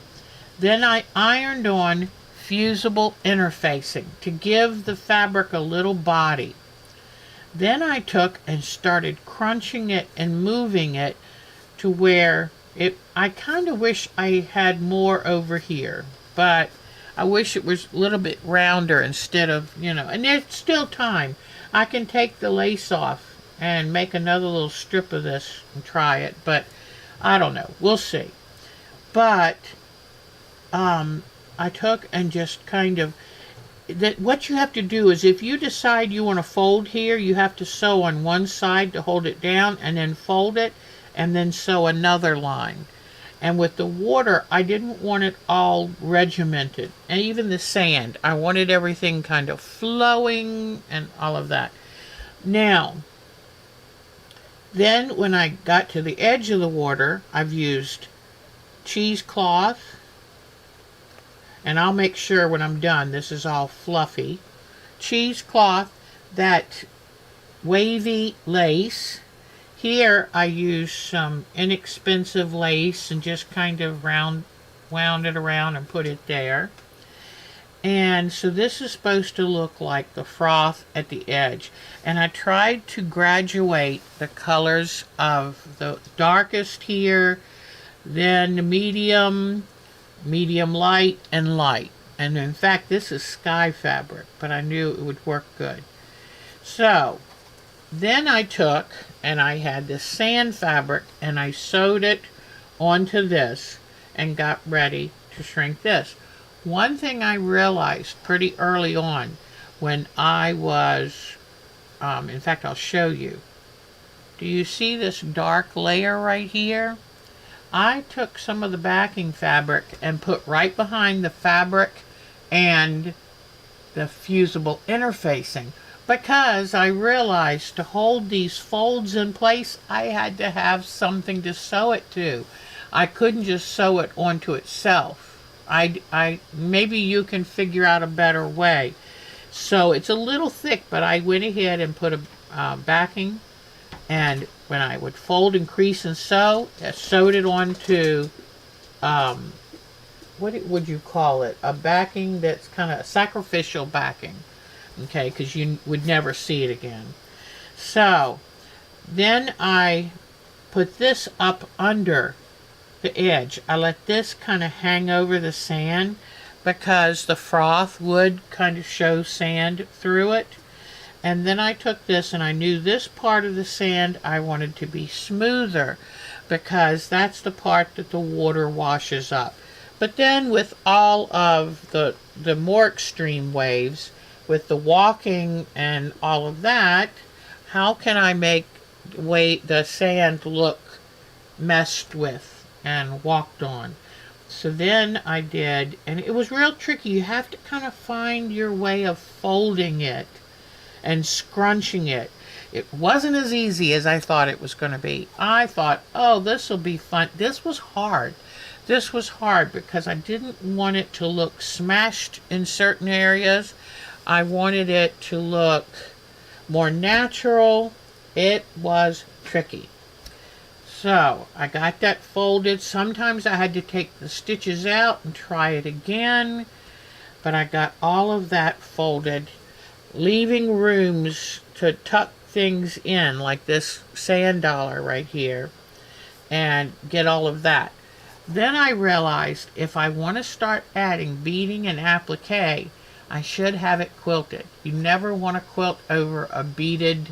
then I ironed on fusible interfacing to give the fabric a little body. Then I took and started crunching it and moving it to where I kind of wish I had more over here, but I wish it was a little bit rounder instead of, and there's still time. I can take the lace off and make another little strip of this and try it, but I don't know. We'll see. But I took and just kind of, that what you have to do is if you decide you want to fold here, you have to sew on one side to hold it down and then fold it and then sew another line. And with the water, I didn't want it all regimented. And even the sand, I wanted everything kind of flowing and all of that. Now, then when I got to the edge of the water, I've used cheesecloth. And I'll make sure when I'm done, this is all fluffy. Cheesecloth, that wavy lace. Here I use some inexpensive lace and just kind of wound it around and put it there. And so this is supposed to look like the froth at the edge. And I tried to graduate the colors of the darkest here, then the medium light, and light. And in fact, this is sky fabric, but I knew it would work good. So then I took, and I had this sand fabric, and I sewed it onto this and got ready to shrink this. One thing I realized pretty early on when I was, in fact, I'll show you. Do you see this dark layer right here? I took some of the backing fabric and put right behind the fabric and the fusible interfacing, because I realized to hold these folds in place, I had to have something to sew it to. I couldn't just sew it onto itself. Maybe you can figure out a better way. So it's a little thick, but I went ahead and put a backing, and when I would fold and crease and sew, I sewed it onto, what would you call it? A backing that's kind of a sacrificial backing. Okay, because you would never see it again. So then I put this up under the edge. I let this kind of hang over the sand because the froth would kind of show sand through it. And then I took this, and I knew this part of the sand I wanted to be smoother because that's the part that the water washes up. But then with all of the more extreme waves, with the walking and all of that, how can I make the sand look messed with and walked on? So then I did, and it was real tricky. You have to kind of find your way of folding it and scrunching it. It wasn't as easy as I thought it was going to be. I thought, oh, this will be fun. This was hard. This was hard because I didn't want it to look smashed in certain areas. I wanted it to look more natural. It was tricky. So I got that folded. Sometimes I had to take the stitches out and try it again, but I got all of that folded, leaving rooms to tuck things in, like this sand dollar right here, and get all of that. Then I realized if I want to start adding beading and applique, I should have it quilted. You never want to quilt over a beaded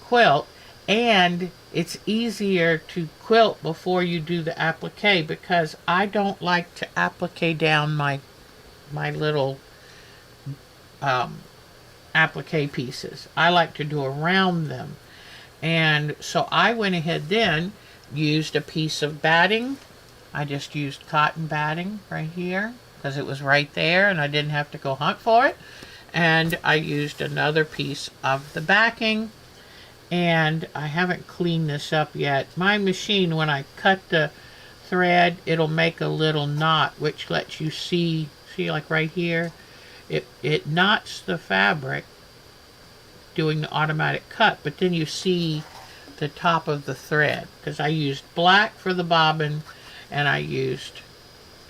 quilt, and it's easier to quilt before you do the applique because I don't like to applique down my little applique pieces. I like to do around them. And so I went ahead then, used a piece of batting. I just used cotton batting right here because it was right there and I didn't have to go hunt for it. And I used another piece of the backing, and I haven't cleaned this up yet. My machine, when I cut the thread, it'll make a little knot which lets you see like right here, it knots the fabric doing the automatic cut, but then you see the top of the thread because I used black for the bobbin and I used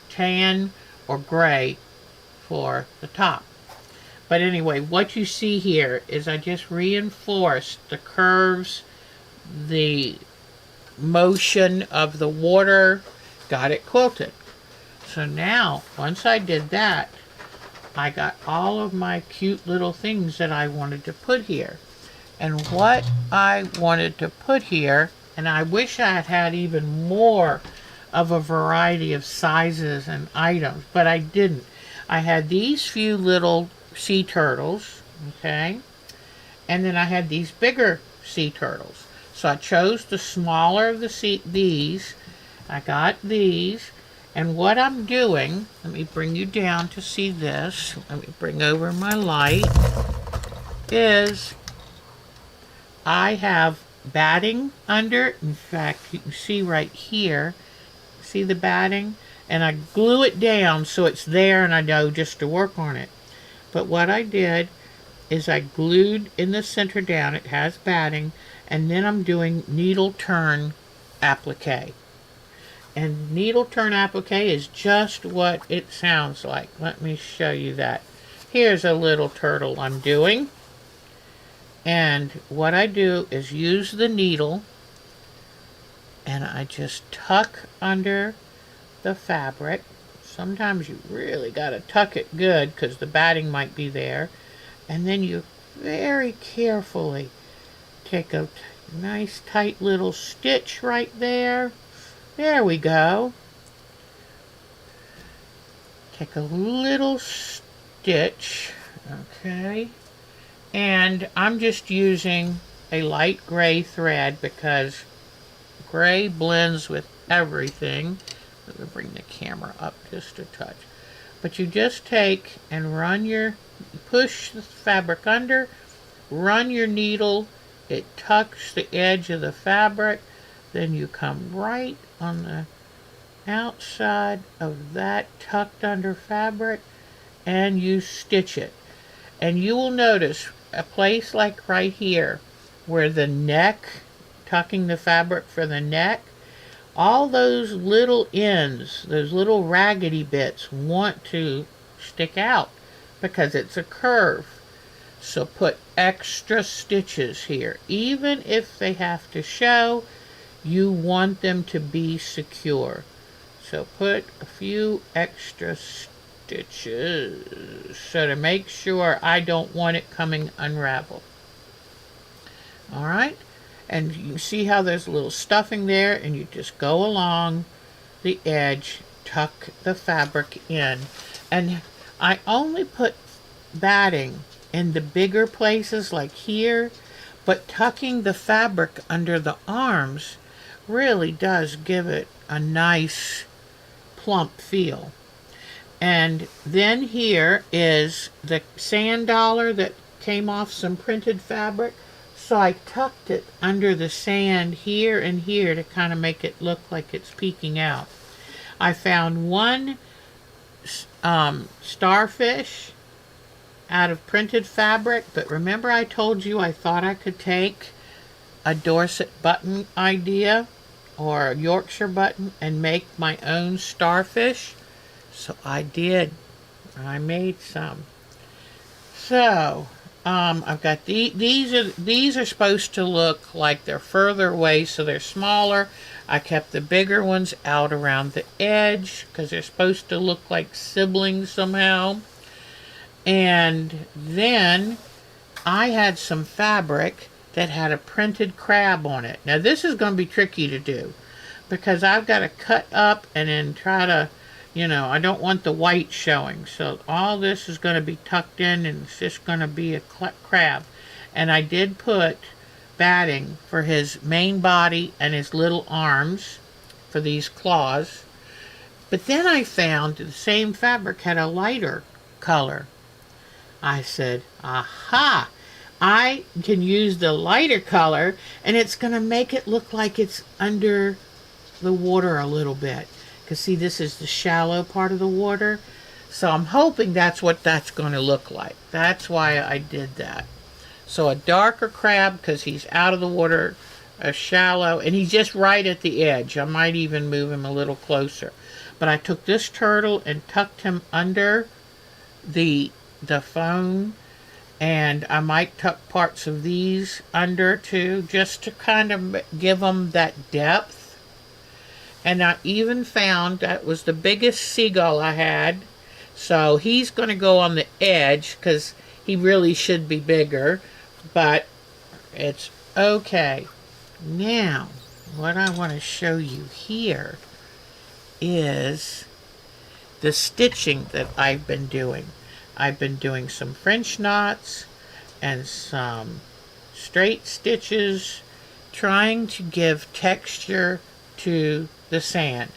tan or gray for the top. But anyway, what you see here is I just reinforced the curves, the motion of the water, got it quilted. So now, once I did that, I got all of my cute little things that I wanted to put here. And what I wanted to put here, and I wish I had had even more of a variety of sizes and items, but I didn't. I had these few little sea turtles, okay, and then I had these bigger sea turtles. So I chose the smaller of these. I got these, and what I'm doing, let me bring you down to see this. Let me bring over my light, is I have batting under. In fact, you can see right here, see the batting? And I glue it down so it's there and I know just to work on it. But what I did is I glued in the center down, it has batting, and then I'm doing needle turn applique. And needle turn applique is just what it sounds like. Let me show you that. Here's a little turtle I'm doing. And what I do is use the needle and I just tuck under the fabric. Sometimes you really got to tuck it good because the batting might be there. And then you very carefully take a nice tight little stitch right there. There we go. Take a little stitch, okay, and I'm just using a light gray thread because gray blends with everything. Let me bring the camera up just a touch. But you just take and push the fabric under, run your needle, it tucks the edge of the fabric, then you come right on the outside of that tucked under fabric and you stitch it. And you will notice a place like right here where the neck, tucking the fabric for the neck, all those little ends, those little raggedy bits want to stick out because it's a curve. So put extra stitches here. Even if they have to show, you want them to be secure. So put a few extra stitches so to make sure I don't want it coming unraveled. Alright, and you see how there's a little stuffing there, and you just go along the edge, tuck the fabric in. And I only put batting in the bigger places like here, but tucking the fabric under the arms really does give it a nice plump feel. And then here is the sand dollar that came off some printed fabric, so I tucked it under the sand here and here to kind of make it look like it's peeking out. I found one starfish out of printed fabric, but remember I told you I thought I could take a Dorset button idea or a Yorkshire button and make my own starfish? So I did. I made some. So I've got these are supposed to look like they're further away, so they're smaller. I kept the bigger ones out around the edge because they're supposed to look like siblings somehow. And then I had some fabric that had a printed crab on it. Now this is going to be tricky to do because I've got to cut up and then try to, you know, I don't want the white showing. So all this is going to be tucked in and it's just going to be a crab. And I did put batting for his main body and his little arms for these claws. But then I found the same fabric had a lighter color. I said, aha, I can use the lighter color and it's going to make it look like it's under the water a little bit. Because see, this is the shallow part of the water. So I'm hoping that's what that's going to look like. That's why I did that. So a darker crab because he's out of the water, a shallow, and he's just right at the edge. I might even move him a little closer. But I took this turtle and tucked him under the phone, and I might tuck parts of these under too, just to kind of give them that depth. And I even found that was the biggest seagull I had, so he's going to go on the edge because he really should be bigger, but it's okay. Now what I want to show you here is the stitching that I've been doing. I've been doing some French knots and some straight stitches, trying to give texture to the sand.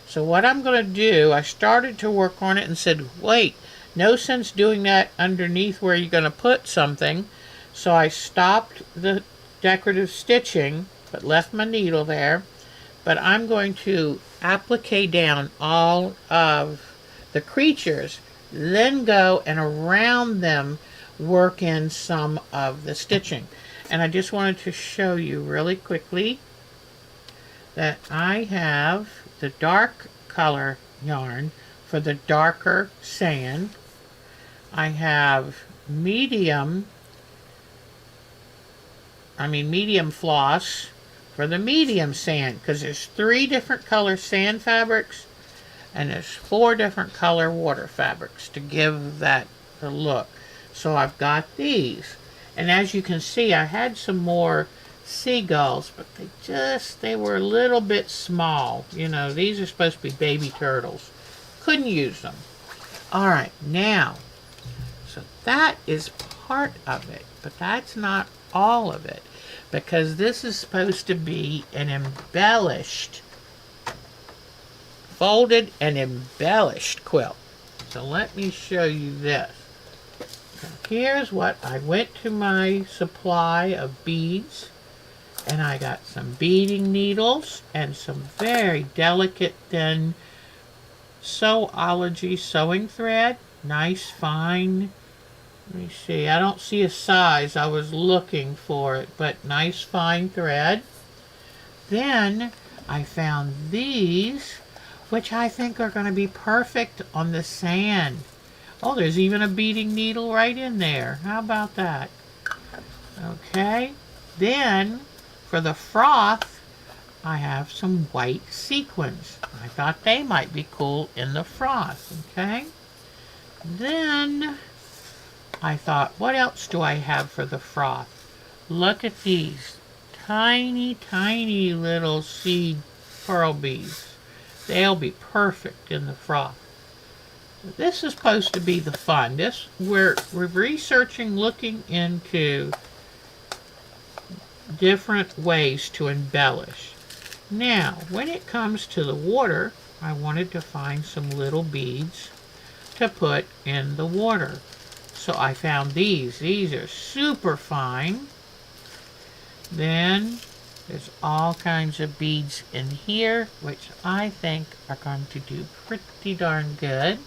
So what I'm going to do, I started to work on it and said, wait, no sense doing that underneath where you're going to put something. So I stopped the decorative stitching, but left my needle there. But I'm going to applique down all of the creatures, then go and around them work in some of the stitching. And I just wanted to show you really quickly that I have the dark color yarn for the darker sand. I have medium floss for the medium sand, because there's 3 different color sand fabrics and there's 4 different color water fabrics to give that the look. So I've got these, and as you can see, I had some more seagulls, but they were a little bit small. You know, these are supposed to be baby turtles. Couldn't use them. All right, now, so that is part of it, but that's not all of it, because this is supposed to be an embellished, folded and embellished quilt. So let me show you this. Now, here's what I went to my supply of beads, and I got some beading needles and some very delicate thin Sewology sewing thread. Nice fine. Let me see. I don't see a size. I was looking for it, but nice fine thread. Then I found these, which I think are going to be perfect on the sand. Oh, there's even a beading needle right in there. How about that? Okay. Then for the froth, I have some white sequins. I thought they might be cool in the froth. Okay. Then I thought, what else do I have for the froth? Look at these tiny, tiny little seed pearl beads. They'll be perfect in the froth. This is supposed to be the fun. We're researching, looking into different ways to embellish. Now, when it comes to the water, I wanted to find some little beads to put in the water. So I found these. These are super fine. Then there's all kinds of beads in here, which I think are going to do pretty darn good.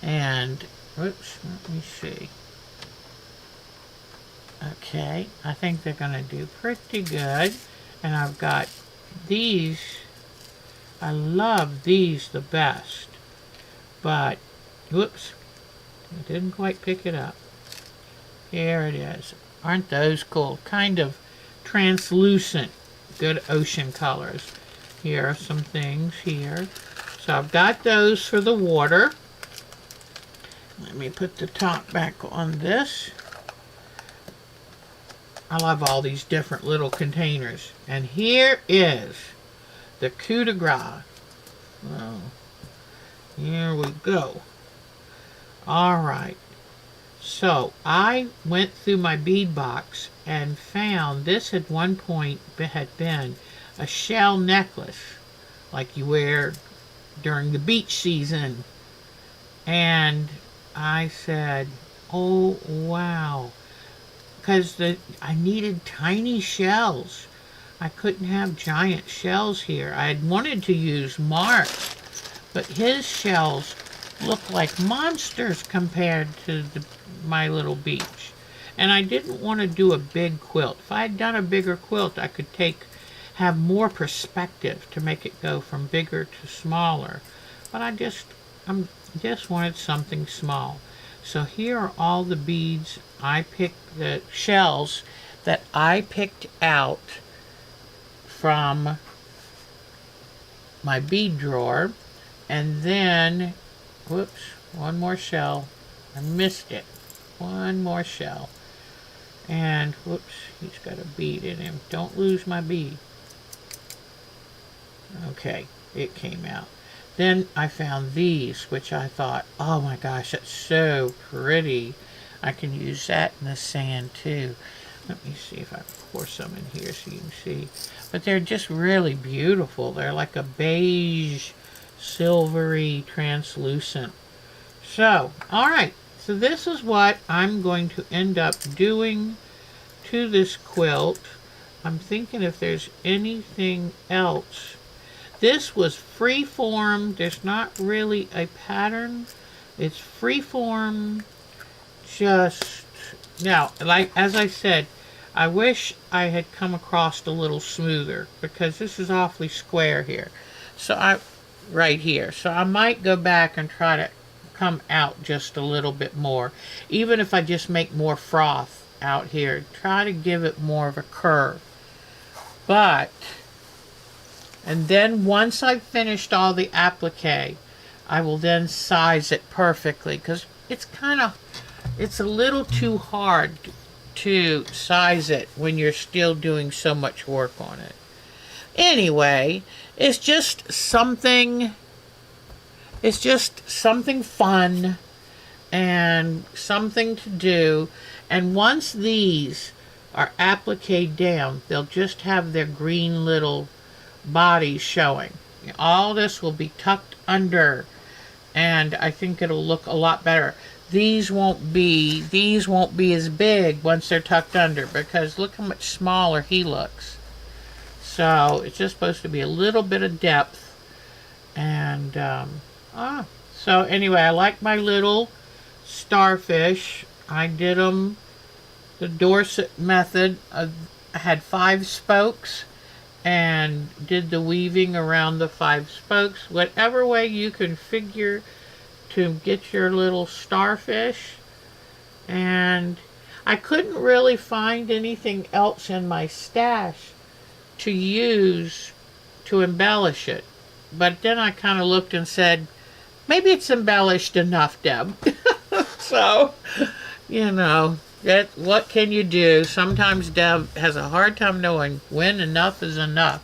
And, oops, let me see. Okay, I think they're going to do pretty good. And I've got these. I love these the best. But, whoops, I didn't quite pick it up. Here it is. Aren't those cool? Kind of translucent, good ocean colors. Here are some things here. So I've got those for the water. Let me put the top back on this. I love all these different little containers. And here is the coup de grace. Well, here we go. All right. So I went through my bead box and found this at one point had been a shell necklace like you wear during the beach season. And I said, oh wow, because I needed tiny shells. I couldn't have giant shells here. I had wanted to use Mark, but his shells look like monsters compared to my little beach. And I didn't want to do a big quilt. If I had done a bigger quilt, I could have more perspective to make it go from bigger to smaller. But I just wanted something small. So here are all the beads the shells that I picked out from my bead drawer. And then, whoops, one more shell. I missed it. One more shell. And, whoops, he's got a bead in him. Don't lose my bead. Okay, it came out. Then I found these, which I thought, oh my gosh, that's so pretty. I can use that in the sand too. Let me see if I pour some in here so you can see. But they're just really beautiful. They're like a beige, silvery, translucent. So, alright. So this is what I'm going to end up doing to this quilt. I'm thinking if there's anything else. This was free-form. There's not really a pattern. It's free-form. Just, now, like, as I said, I wish I had come across a little smoother because this is awfully square here. So right here. So I might go back and try to come out just a little bit more. Even if I just make more froth out here. Try to give it more of a curve. But, and then once I've finished all the applique, I will then size it perfectly because it's it's a little too hard to size it when you're still doing so much work on it. Anyway, it's just something fun and something to do. And once these are appliqued down, they'll just have their green little bodies showing. All this will be tucked under, and I think it'll look a lot better. These won't be as big once they're tucked under because look how much smaller he looks. So it's just supposed to be a little bit of depth. And so anyway, I like my little starfish. I did them the Dorset method. I had 5 spokes and did the weaving around the 5 spokes. Whatever way you can figure to get your little starfish. And I couldn't really find anything else in my stash to use to embellish it. But then I kind of looked and said, maybe it's embellished enough, Deb. So, you know, what can you do? Sometimes Deb has a hard time knowing when enough is enough.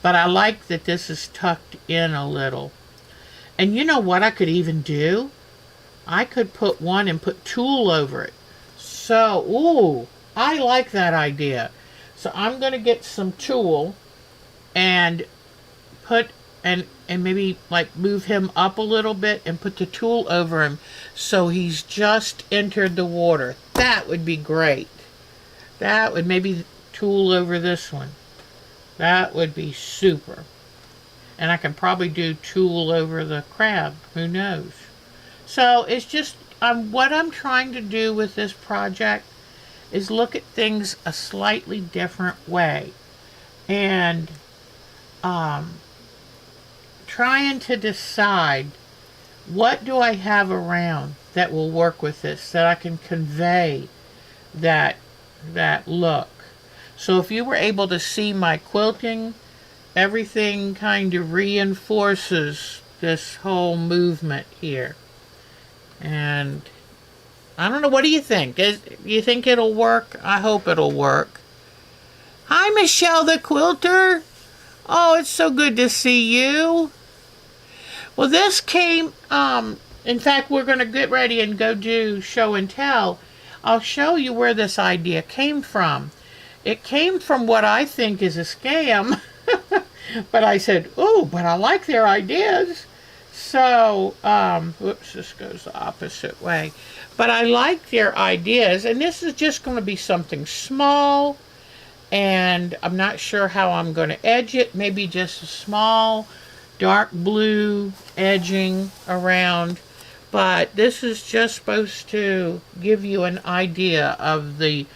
But I like that this is tucked in a little. And you know what I could even do? I could put one and put tulle over it. So, ooh, I like that idea. So I'm going to get some tulle and put, and maybe like move him up a little bit and put the tulle over him so he's just entered the water. That would be great. That would maybe tulle over this one. That would be super. And I can probably do tulle over the crab. Who knows? So it's just, what I'm trying to do with this project is look at things a slightly different way. And trying to decide what do I have around that will work with this, that I can convey that look. So if you were able to see my quilting, everything kind of reinforces this whole movement here. And I don't know, what do you think? You think it'll work? I hope it'll work. Hi, Michelle the Quilter. Oh, it's so good to see you. Well, this came, in fact, we're going to get ready and go do show and tell. I'll show you where this idea came from. It came from what I think is a scam. But I said, oh, but I like their ideas. So, whoops, this goes the opposite way. But I like their ideas, and this is just going to be something small, and I'm not sure how I'm going to edge it. Maybe just a small dark blue edging around. But this is just supposed to give you an idea of the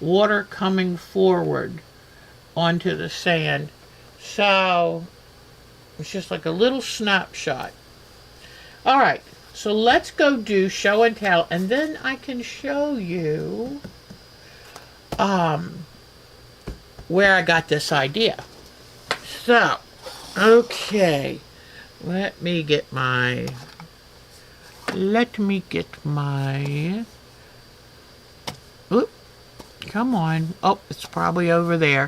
water coming forward onto the sand. So it's just like a little snapshot. All right, so let's go do show and tell, and then I can show you where I got this idea. So, okay, let me get my, oop, come on. Oh, it's probably over there.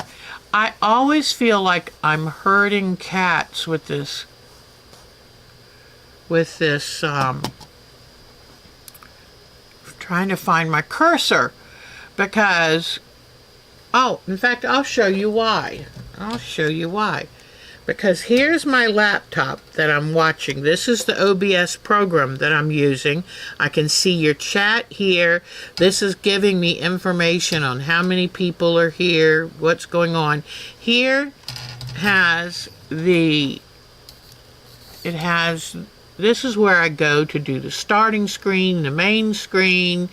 I always feel like I'm herding cats with this with this, trying to find my cursor, because, oh, in fact, I'll show you why. I'll show you why. Because here's my laptop that I'm watching. This is the OBS program that I'm using. I can see your chat here. This is giving me information on how many people are here, what's going on. Here has the, this is where I go to do the starting screen, the main screen,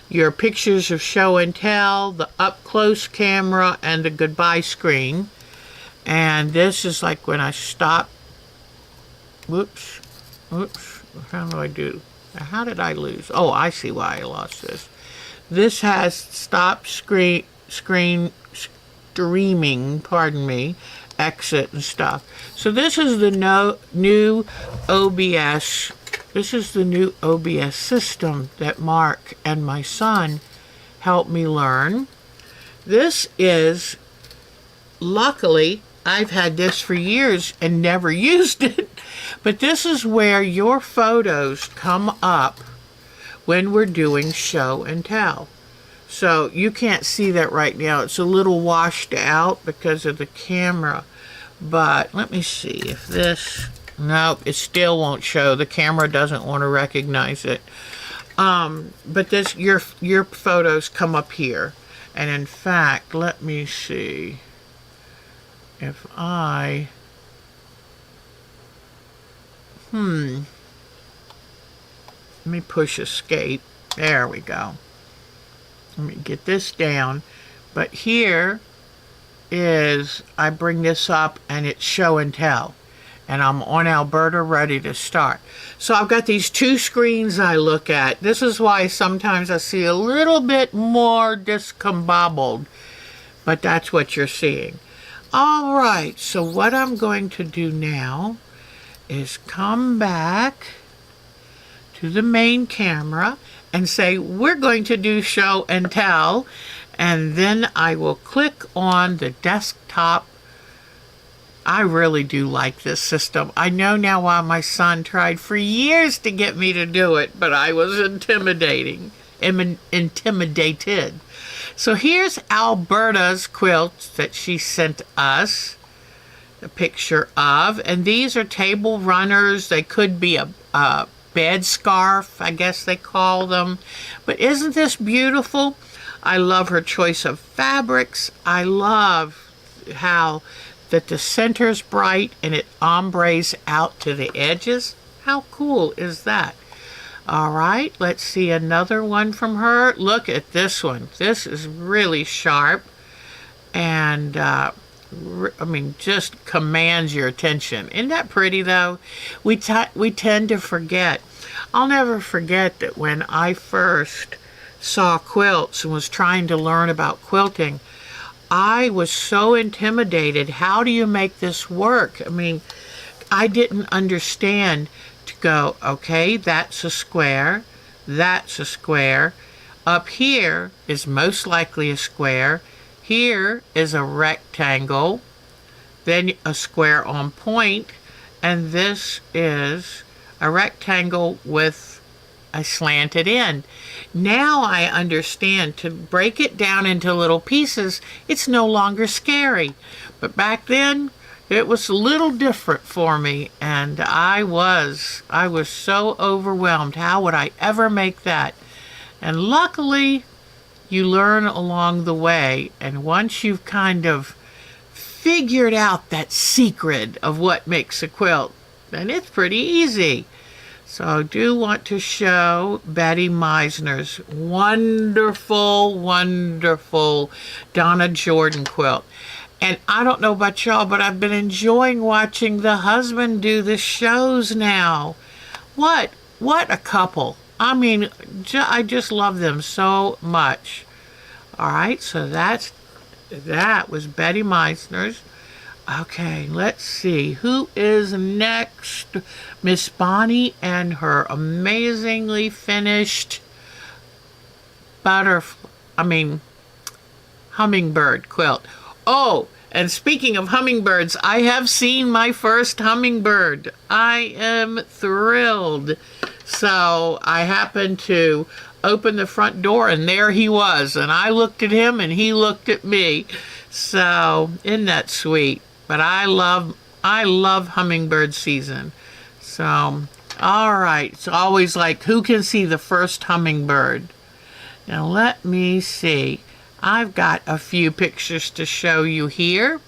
your pictures of show and tell, the up close camera, and the goodbye screen. And this is like when I stop. Whoops. How do I do? How did I lose? Oh, I see why I lost this. This has stop screen streaming, pardon me, exit and stuff. So this is the new OBS. This is the new OBS system that Mark and my son helped me learn. This is, luckily, I've had this for years and never used it, but this is where your photos come up when we're doing show and tell. So you can't see that right now. It's a little washed out because of the camera, but let me see if this, nope, it still won't show. The camera doesn't want to recognize it. But this, your photos come up here. And in fact, let me see. If I, let me push escape. There we go. Let me get this down. But here is, I bring this up and it's show and tell. And I'm on Alberta ready to start. So I've got these two screens I look at. This is why sometimes I see a little bit more discombobbled. But that's what you're seeing. All right, so what I'm going to do now is come back to the main camera and say, we're going to do show and tell, and then I will click on the desktop. I really do like this system. I know now why my son tried for years to get me to do it, but I was intimidated. So here's Alberta's quilt that she sent us a picture of, and these are table runners. They could be a bed scarf, I guess they call them. But isn't this beautiful? I love her choice of fabrics. I love how that the center's bright and it ombres out to the edges. How cool is that? All right, let's see another one from her. Look at this one. This is really sharp and, I mean, just commands your attention. Isn't that pretty, though? We tend to forget. I'll never forget that when I first saw quilts and was trying to learn about quilting, I was so intimidated. How do you make this work? I mean, I didn't understand. To go, okay, that's a square, that's a square. Up here is most likely a square. Here is a rectangle, then a square on point, and this is a rectangle with a slanted end. Now I understand. To break it down into little pieces, it's no longer scary. But back then, it was a little different for me, and I was so overwhelmed. How would I ever make that? And luckily, you learn along the way, and once you've kind of figured out that secret of what makes a quilt, then it's pretty easy. So I do want to show Betty Meisner's wonderful, wonderful Donna Jordan quilt. And I don't know about y'all, but I've been enjoying watching the husband do the shows now. What a couple. I mean, I just love them so much. All right, so that was Betty Meisner's. Okay, let's see. Who is next? Miss Bonnie and her amazingly finished hummingbird quilt. Oh, And speaking of hummingbirds, I have seen my first hummingbird. I am thrilled. So I happened to open the front door, and there he was. And I looked at him, and he looked at me. So isn't that sweet? But I love hummingbird season. So, all right. It's always like, who can see the first hummingbird? Now let me see. I've got a few pictures to show you here.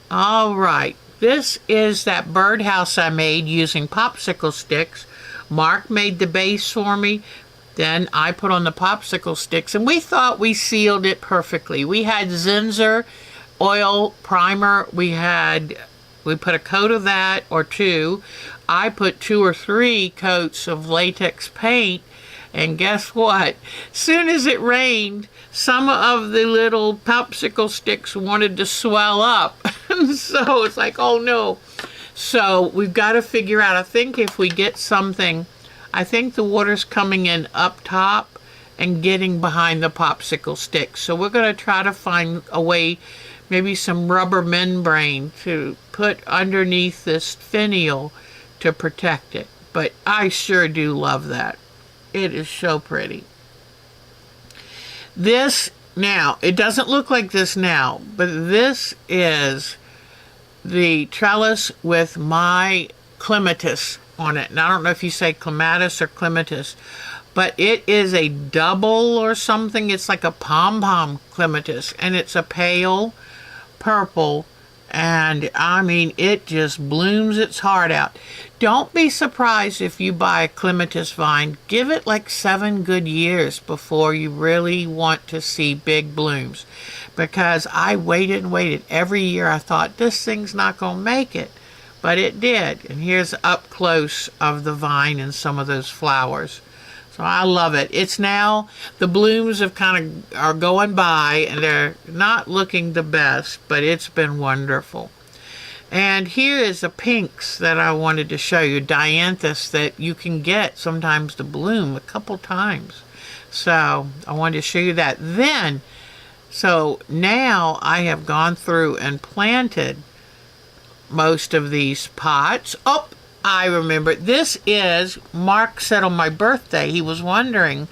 All right. This is that birdhouse I made using popsicle sticks. Mark made the base for me. Then I put on the popsicle sticks, and we thought we sealed it perfectly. We had Zinsser oil primer. We put a coat of that or two. I put 2 or 3 coats of latex paint, and guess what? Soon as it rained, some of the little popsicle sticks wanted to swell up. So it's like, oh no. So we've got to figure out, I think if we get something, I think the water's coming in up top and getting behind the popsicle sticks. So we're going to try to find a way, maybe some rubber membrane to put underneath this finial to protect it. But I sure do love that. It is so pretty. This, now, it doesn't look like this now, but this is the trellis with my clematis on it. And I don't know if you say clematis or clematis, but it is a double or something. It's like a pom-pom clematis, and it's a pale purple, and I mean, it just blooms its heart out. Don't be surprised if you buy a clematis vine. Give it like 7 good years before you really want to see big blooms, because I waited and waited. Every year I thought, this thing's not going to make it, but it did. And here's up close of the vine and some of those flowers. So I love it. It's now, the blooms have are going by, and they're not looking the best, but it's been wonderful. And here is the pinks that I wanted to show you, dianthus, that you can get sometimes to bloom a couple times. So I wanted to show you that. Then, so now I have gone through and planted most of these pots. Oh, I remember. This is, Mark said on my birthday, he was wondering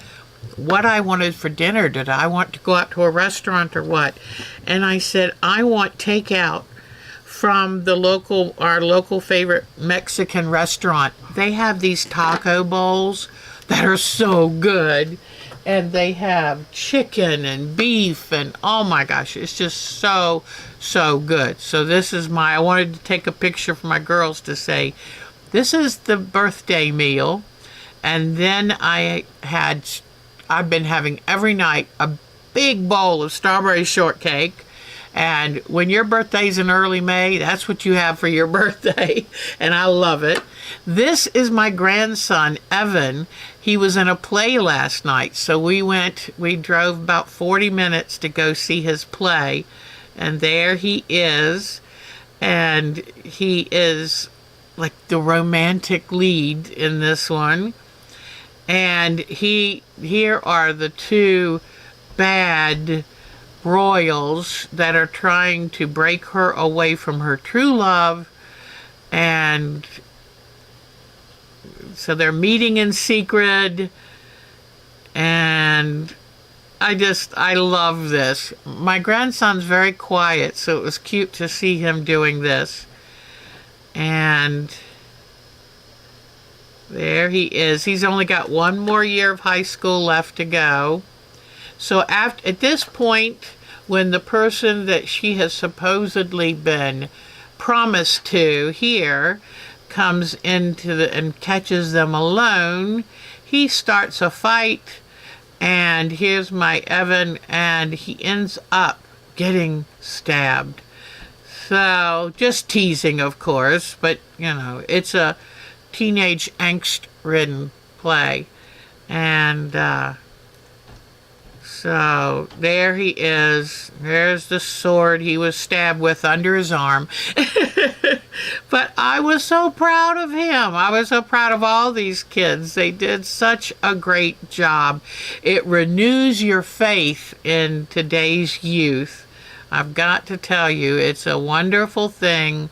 what I wanted for dinner. Did I want to go out to a restaurant or what? And I said, I want takeout from the our local favorite Mexican restaurant. They have these taco bowls that are so good. And they have chicken and beef, and oh my gosh, it's just so, so good. So this is I wanted to take a picture for my girls to say, this is the birthday meal. And then I've been having every night a big bowl of strawberry shortcake. And when your birthday's in early May, that's what you have for your birthday. And I love it. This is my grandson, Evan. He was in a play last night. So we drove about 40 minutes to go see his play. And there he is. And he is like the romantic lead in this one. And here are the 2 bad royals that are trying to break her away from her true love, and so they're meeting in secret, and I love this. My grandson's very quiet, so it was cute to see him doing this. And there he is. He's only got 1 more year of high school left to go. So at this point, when the person that she has supposedly been promised to here comes into and catches them alone, he starts a fight, and here's my Evan, and he ends up getting stabbed. So, just teasing, of course, but, you know, it's a teenage angst-ridden play. And, so there he is. There's the sword he was stabbed with under his arm. But I was so proud of him. I was so proud of all these kids. They did such a great job. It renews your faith in today's youth. I've got to tell you, it's a wonderful thing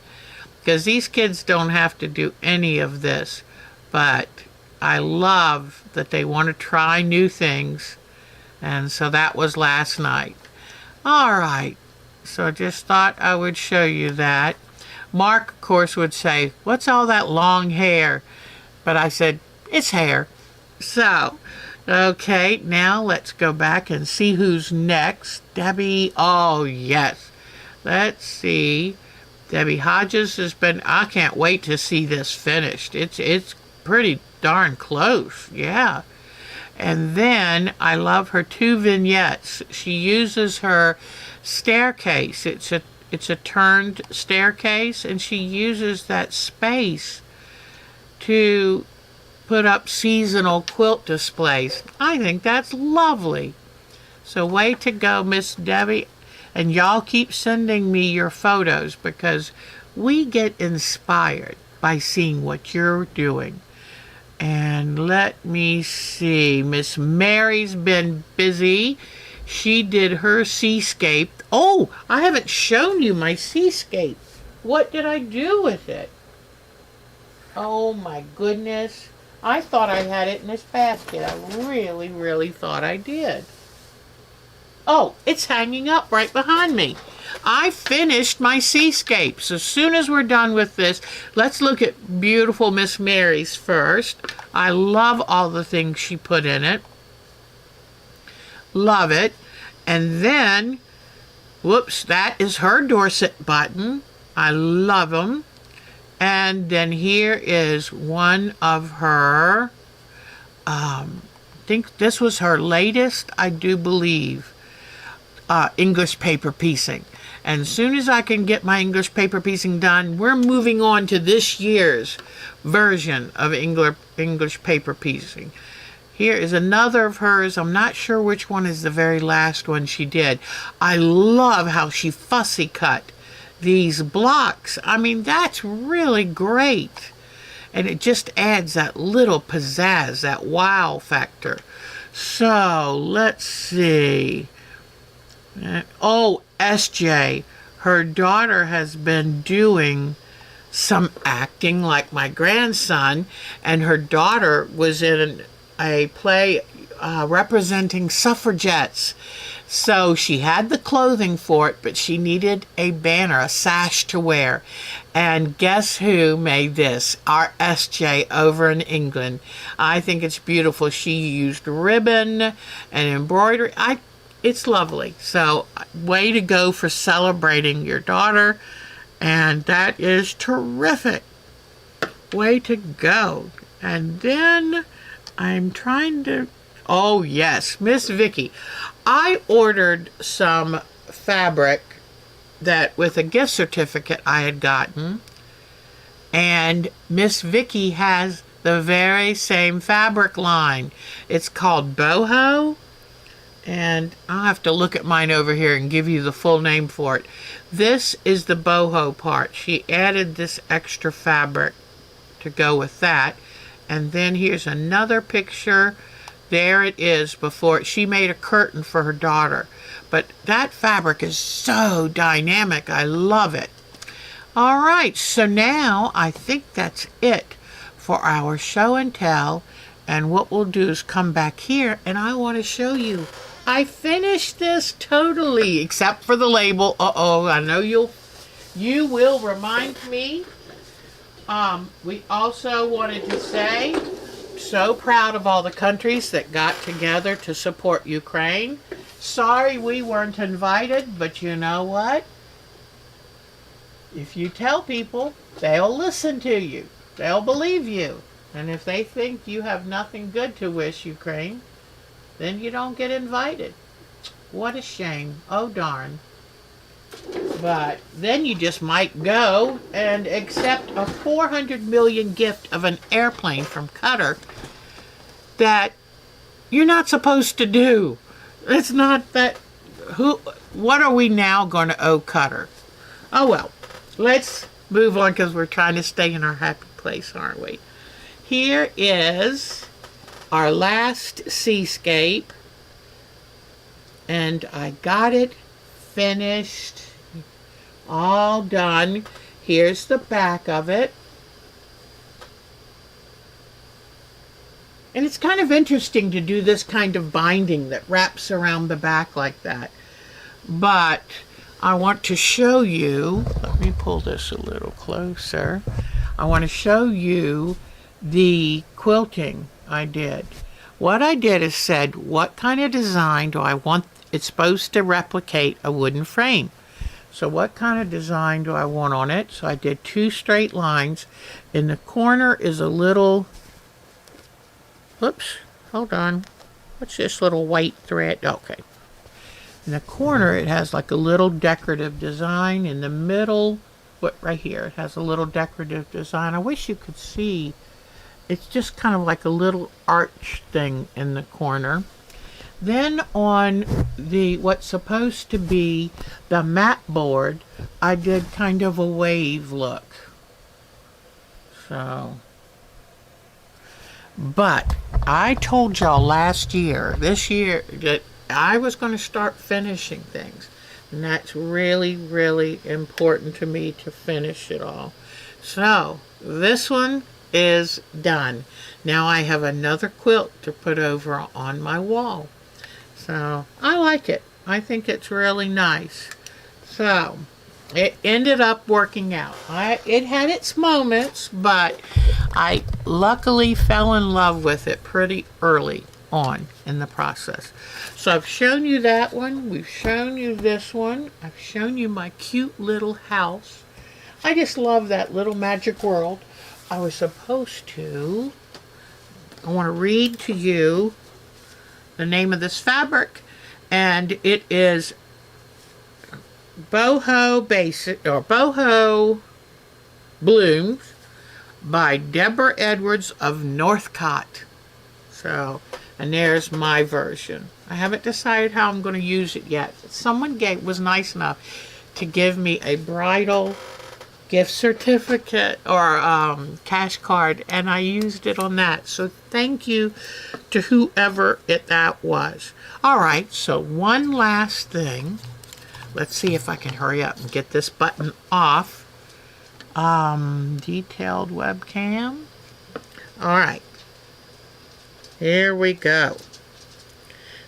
because these kids don't have to do any of this. But I love that they want to try new things. And so that was last night. All right. So I just thought I would show you that. Mark, of course, would say, "What's all that long hair?" But I said, "It's hair." So, okay, now let's go back and see who's next. Debbie, oh yes. Let's see. Debbie Hodges has been, I can't wait to see this finished. It's pretty darn close, yeah. And then I love her 2 vignettes. She uses her staircase. It's a turned staircase, and she uses that space to put up seasonal quilt displays. I think that's lovely. So way to go, Miss Debbie. And y'all keep sending me your photos because we get inspired by seeing what you're doing. And let me see. Miss Mary's been busy. She did her seascape. Oh, I haven't shown you my seascape. What did I do with it? Oh my goodness. I thought I had it in this basket. I really, really thought I did. Oh, it's hanging up right behind me. I finished my seascapes. As soon as we're done with this, let's look at beautiful Miss Mary's first. I love all the things she put in it. Love it. And then, whoops, that is her Dorset button. I love them. And then here is one of her, I think this was her latest, I do believe, English paper piecing. And as soon as I can get my English paper piecing done, we're moving on to this year's version of English paper piecing. Here is another of hers. I'm not sure which one is the very last one she did. I love how she fussy cut these blocks. I mean, that's really great. And it just adds that little pizzazz, that wow factor. So, let's see. Oh, SJ, her daughter has been doing some acting like my grandson, and her daughter was in a play representing suffragettes. So she had the clothing for it, but she needed a banner, a sash to wear. And guess who made this? Our SJ over in England. I think it's beautiful. She used ribbon and embroidery. It's lovely. So way to go for celebrating your daughter. And that is terrific. Way to go. And then I'm trying to... Oh, yes, Miss Vicky. I ordered some fabric that with a gift certificate I had gotten. And Miss Vicky has the very same fabric line. It's called Boho. And I'll have to look at mine over here and give you the full name for it. This is the boho part. She added this extra fabric to go with that. And then here's another picture. There it is before. She made a curtain for her daughter. But that fabric is so dynamic. I love it. All right, so now I think that's it for our show and tell. And what we'll do is come back here and I want to show you. I finished this totally, except for the label. Uh-oh, I know you will remind me. We also wanted to say, so proud of all the countries that got together to support Ukraine. Sorry we weren't invited, but you know what? If you tell people, they'll listen to you. They'll believe you. And if they think you have nothing good to wish Ukraine, then you don't get invited. What a shame. Oh, darn. But then you just might go and accept a 400 million gift of an airplane from Qatar that you're not supposed to do. It's not that... What are we now going to owe Qatar? Oh, well. Let's move on because we're trying to stay in our happy place, aren't we? Here is our last seascape, and I got it finished. All done. Here's the back of it. And it's kind of interesting to do this kind of binding that wraps around the back like that. But I want to show you, let me pull this a little closer. I want to show you the quilting I did. What I did is said, what kind of design do I want? It's supposed to replicate a wooden frame. So what kind of design do I want on it? So I did 2 straight lines. In the corner is a little, oops, hold on. What's this little white thread? Okay. In the corner, it has like a little decorative design. In the middle, right here, it has a little decorative design. I wish you could see. It's just kind of like a little arch thing in the corner. Then on the what's supposed to be the mat board, I did kind of a wave look. So, but I told y'all this year, that I was going to start finishing things. And that's really, really important to me to finish it all. So, this one is done. Now I have another quilt to put over on my wall. So, I like it. I think it's really nice. So, it ended up working out. It had its moments, but I luckily fell in love with it pretty early on in the process. So I've shown you that one. We've shown you this one. I've shown you my cute little house. I just love that little magic world. I was supposed to, I want to read to you the name of this fabric, and it is Boho Basic, or Boho Blooms by Deborah Edwards of Northcott. So, and there's my version. I haven't decided how I'm going to use it yet. Someone was nice enough to give me a bridal gift certificate or cash card, and I used it on that. So thank you to whoever that was. All right, so one last thing. Let's see if I can hurry up and get this button off. Detailed webcam. All right. Here we go.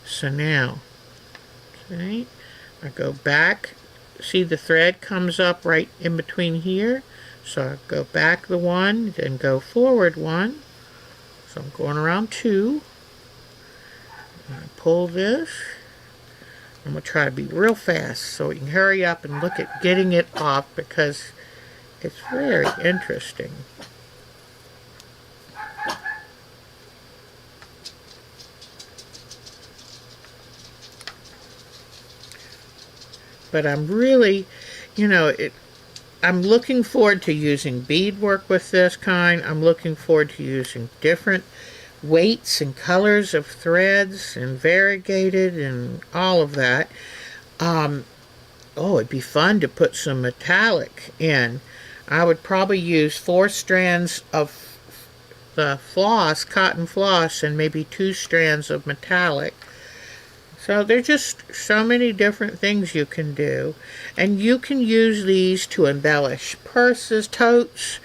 So now, okay, I go back. See, the thread comes up right in between here. So I go back the one, then go forward one. So I'm going around 2. I pull this. I'm going to try to be real fast so we can hurry up and look at getting it off, because it's very interesting. But I'm really, I'm looking forward to using beadwork with this kind. I'm looking forward to using different weights and colors of threads and variegated and all of that. Oh, it'd be fun to put some metallic in. I would probably use 4 strands of the floss, cotton floss, and maybe 2 strands of metallic. So there's just so many different things you can do. And you can use these to embellish purses, totes,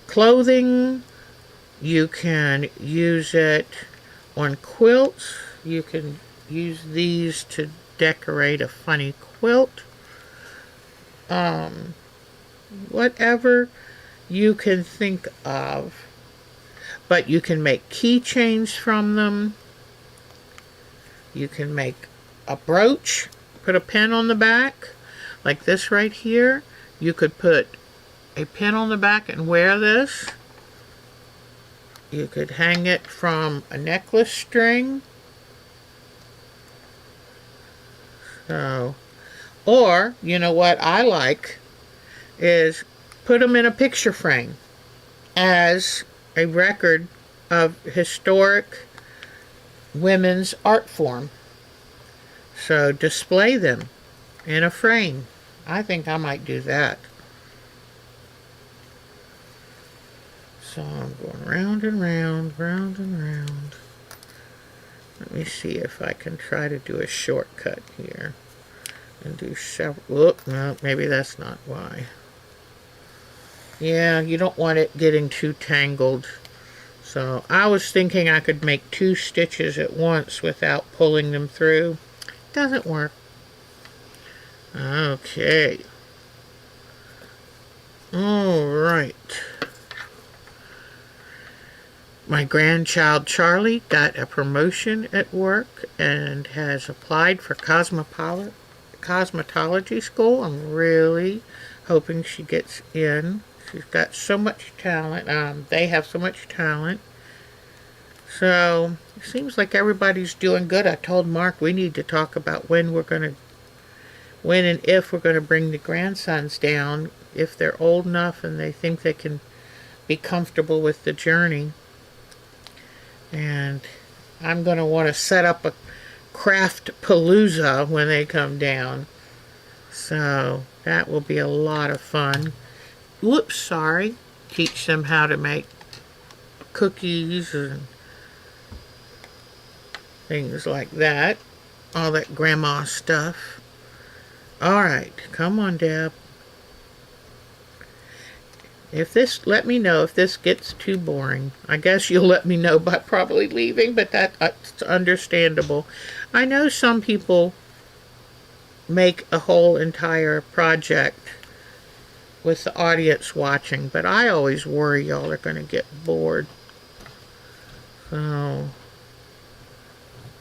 clothing. You can use it on quilts. You can use these to decorate a funny quilt. Whatever you can think of. But you can make keychains from them. You can make a brooch, put a pin on the back, like this right here. You could put a pin on the back and wear this. You could hang it from a necklace string. So, or, you know what I like, is put them in a picture frame as a record of historic women's art form. So display them in a frame. I think I might do that. So I'm going round and round, round and round. Let me see if I can try to do a shortcut here and do several. Whoop, no, maybe that's not why. Yeah, you don't want it getting too tangled. So I was thinking I could make 2 stitches at once without pulling them through. Doesn't work. Okay. All right. My grandchild Charlie got a promotion at work and has applied for cosmetology school. I'm really hoping she gets in. She's got so much talent. They have so much talent. So it seems like everybody's doing good. I told Mark we need to talk about when and if we're going to bring the grandsons down, if they're old enough and they think they can be comfortable with the journey. And I'm going to want to set up a craft palooza when they come down. So that will be a lot of fun. Whoops, sorry. Teach them how to make cookies and things like that. All that grandma stuff. Alright, come on, Deb. Let me know if this gets too boring. I guess you'll let me know by probably leaving, but that's understandable. I know some people make a whole entire project with the audience watching, but I always worry y'all are going to get bored. So,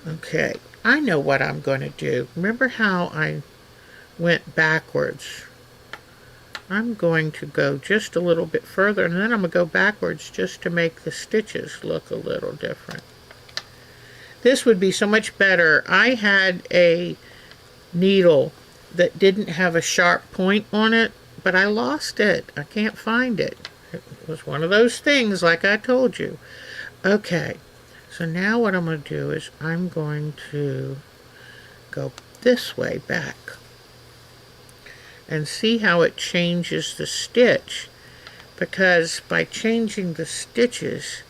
okay, I know what I'm going to do. Remember how I went backwards? I'm going to go just a little bit further, and then I'm going to go backwards just to make the stitches look a little different. This would be so much better. I had a needle that didn't have a sharp point on it, but I lost it. I can't find it. It was one of those things like I told you. Okay, so now what I'm going to do is I'm going to go this way back and see how it changes the stitch, because by changing the stitches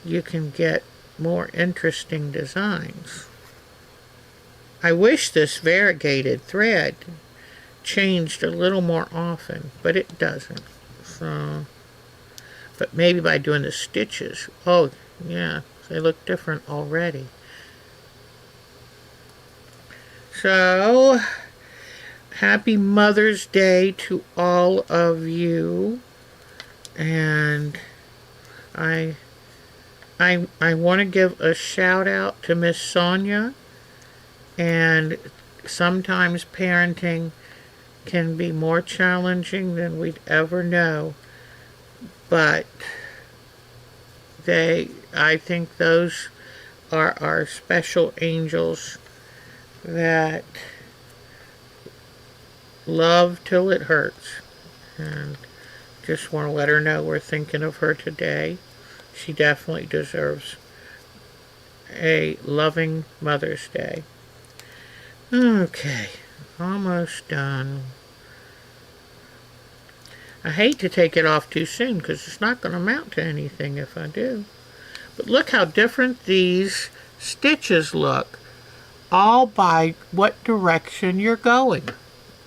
you can get more interesting designs. I wish this variegated thread changed a little more often, but it doesn't. So, but maybe by doing the stitches, oh yeah, they look different already. So, happy Mother's Day to all of you, and I want to give a shout out to Miss Sonia. And sometimes parenting can be more challenging than we'd ever know, but I think those are our special angels that love till it hurts. And just want to let her know we're thinking of her today. She definitely deserves a loving Mother's Day. Okay, almost done. I hate to take it off too soon because it's not going to amount to anything if I do. But look how different these stitches look, all by what direction you're going.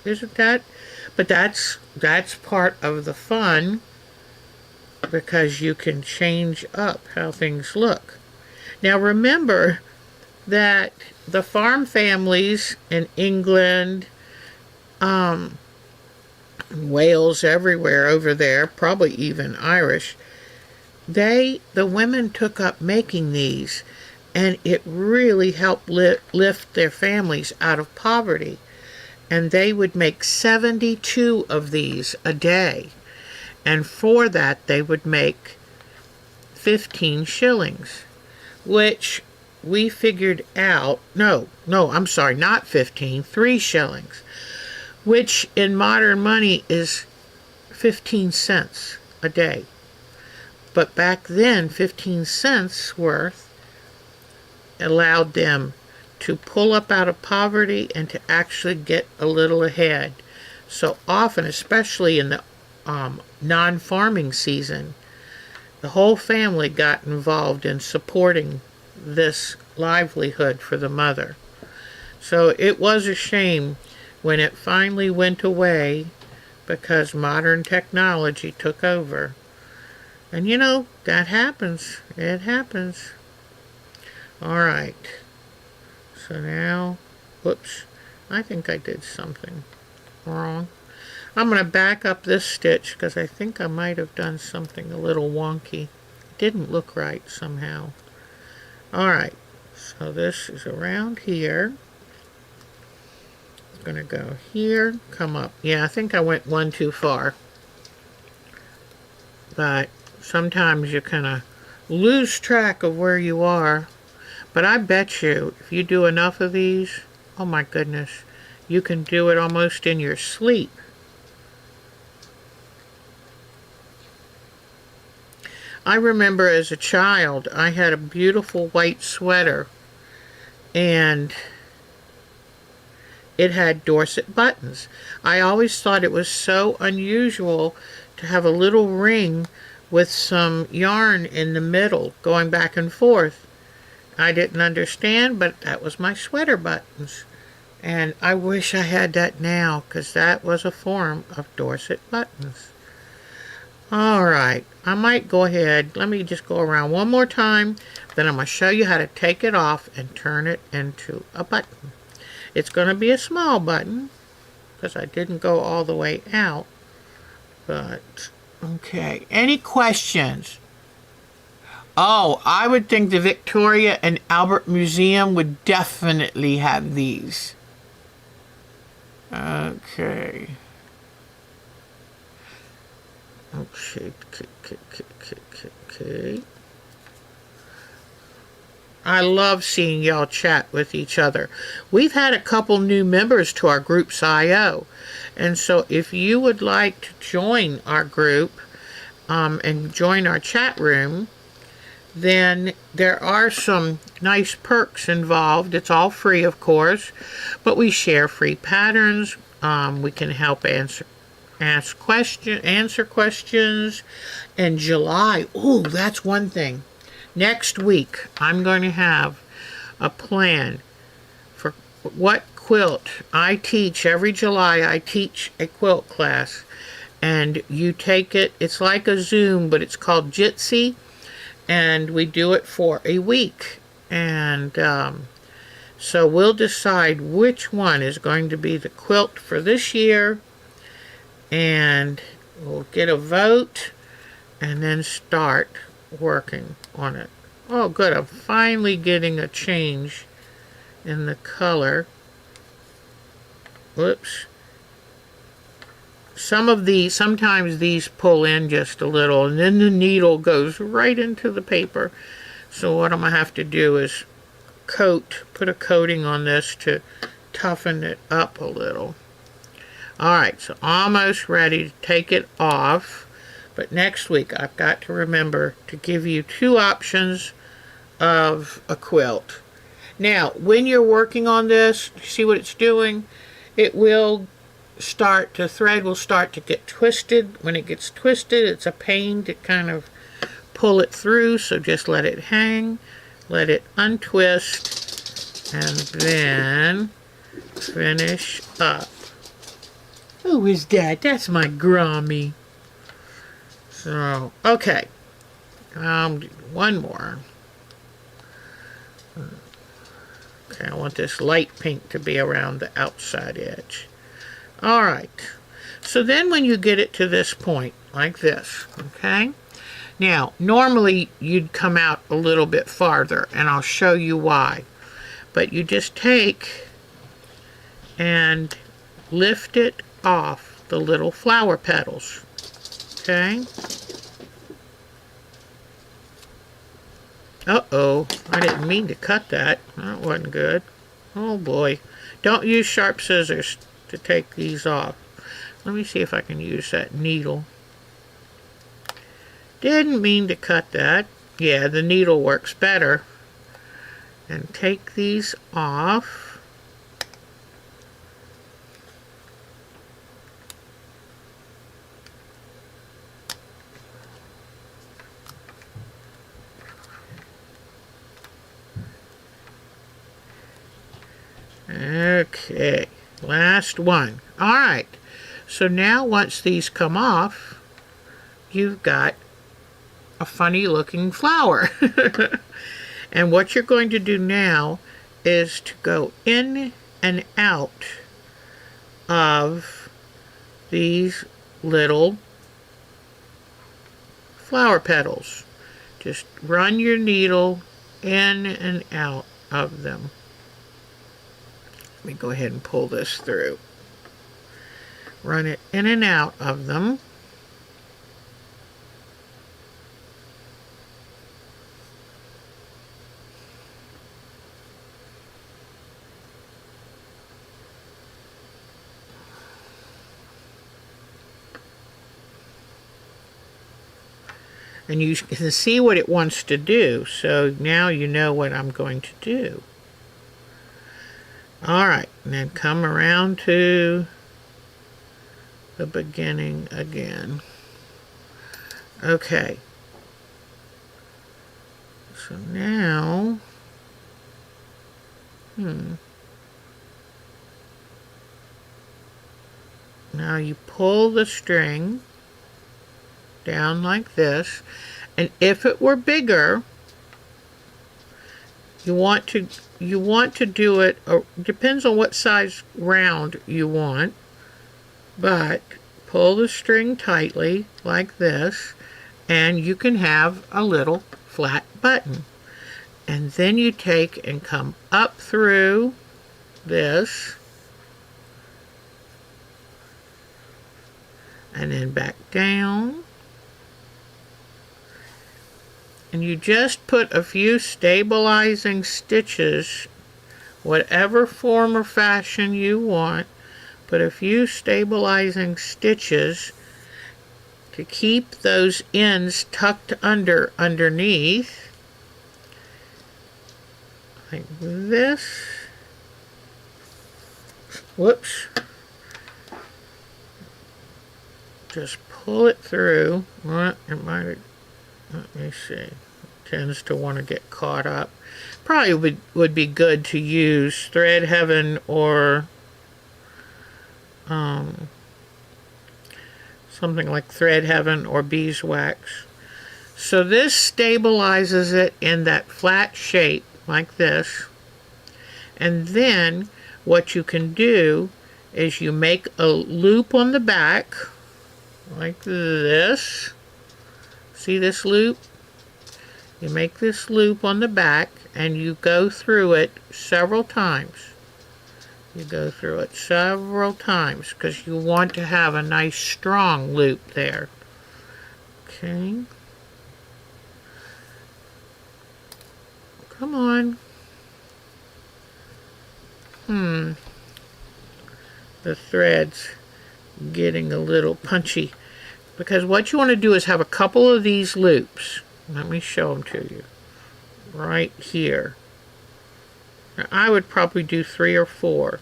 Isn't that? But that's part of the fun, because you can change up how things look. Now remember that the farm families in England, Wales, everywhere over there, probably even Irish, the women took up making these, and it really helped lift their families out of poverty. And they would make 72 of these a day. And for that, they would make 15 shillings, which we figured out, I'm sorry, not 15, 3 shillings, which in modern money is 15 cents a day. But back then, 15 cents worth allowed them to pull up out of poverty and to actually get a little ahead. So often, especially in the non-farming season, the whole family got involved in supporting this livelihood for the mother. So it was a shame when it finally went away because modern technology took over. And you know, that happens. It happens. Alright. So now, whoops, I think I did something wrong. I'm going to back up this stitch because I think I might have done something a little wonky. It didn't look right somehow. Alright, so this is around here. I'm going to go here, come up. Yeah, I think I went one too far. But sometimes you kind of lose track of where you are. But I bet you, if you do enough of these, oh my goodness, you can do it almost in your sleep. I remember as a child, I had a beautiful white sweater, and it had Dorset buttons. I always thought it was so unusual to have a little ring with some yarn in the middle going back and forth. I didn't understand, but that was my sweater buttons. And I wish I had that now, because that was a form of Dorset buttons. Alright, I might go ahead, let me just go around one more time, then I'm going to show you how to take it off and turn it into a button. It's going to be a small button, because I didn't go all the way out, but okay, any questions? Oh, I would think the Victoria and Albert Museum would definitely have these. Okay. Okay. I love seeing y'all chat with each other. We've had a couple new members to our group's IO. And so if you would like to join our group and join our chat room, then there are some nice perks involved. It's all free, of course, but we share free patterns. We can help answer questions. In July, oh, that's one thing. Next week, I'm going to have a plan for what quilt I teach. Every July, I teach a quilt class, and you take it. It's like a Zoom, but it's called Jitsi, and we do it for a week. And so we'll decide which one is going to be the quilt for this year, and we'll get a vote and then start working on it. Oh good, I'm finally getting a change in the color. Whoops. Sometimes these pull in just a little, and then the needle goes right into the paper. So what I'm going to have to do is put a coating on this to toughen it up a little. Alright, so almost ready to take it off. But next week I've got to remember to give you two options of a quilt. Now, when you're working on this, see what it's doing? It will start, the thread will start to get twisted. When it gets twisted, it's a pain to kind of pull it through, so just let it hang, let it untwist, and then finish up. Who is that? That's my Grammy. So, okay. One more. Okay, I want this light pink to be around the outside edge. Alright. So then when you get it to this point, like this, okay? Now, normally you'd come out a little bit farther, and I'll show you why. But you just take and lift it off the little flower petals. Okay? Uh-oh, I didn't mean to cut that. That wasn't good. Oh boy. Don't use sharp scissors to take these off. Let me see if I can use that needle. Didn't mean to cut that. Yeah, the needle works better. And take these off. Okay, last one. All right, so now once these come off, you've got a funny looking flower. And what you're going to do now is to go in and out of these little flower petals. Just run your needle in and out of them. Let me go ahead and pull this through. Run it in and out of them. And you can see what it wants to do. So now you know what I'm going to do. All right, and then come around to the beginning again. Okay. So now, now you pull the string down like this, and if it were bigger, you want to do it, depends on what size round you want, but pull the string tightly like this, and you can have a little flat button. And then you take and come up through this, and then back down. And you just put a few stabilizing stitches, whatever form or fashion you want, put a few stabilizing stitches to keep those ends tucked underneath, like this. Whoops. Just pull it through. Well, it might, let me see. It tends to want to get caught up. Probably would be good to use Thread Heaven or something like Thread Heaven or beeswax. So this stabilizes it in that flat shape like this. And then what you can do is you make a loop on the back like this. See this loop? You make this loop on the back and you go through it several times. You go through it several times because you want to have a nice strong loop there. Okay. Come on. The thread's getting a little punchy. Because what you want to do is have a couple of these loops. Let me show them to you. Right here. Now, I would probably do 3 or 4.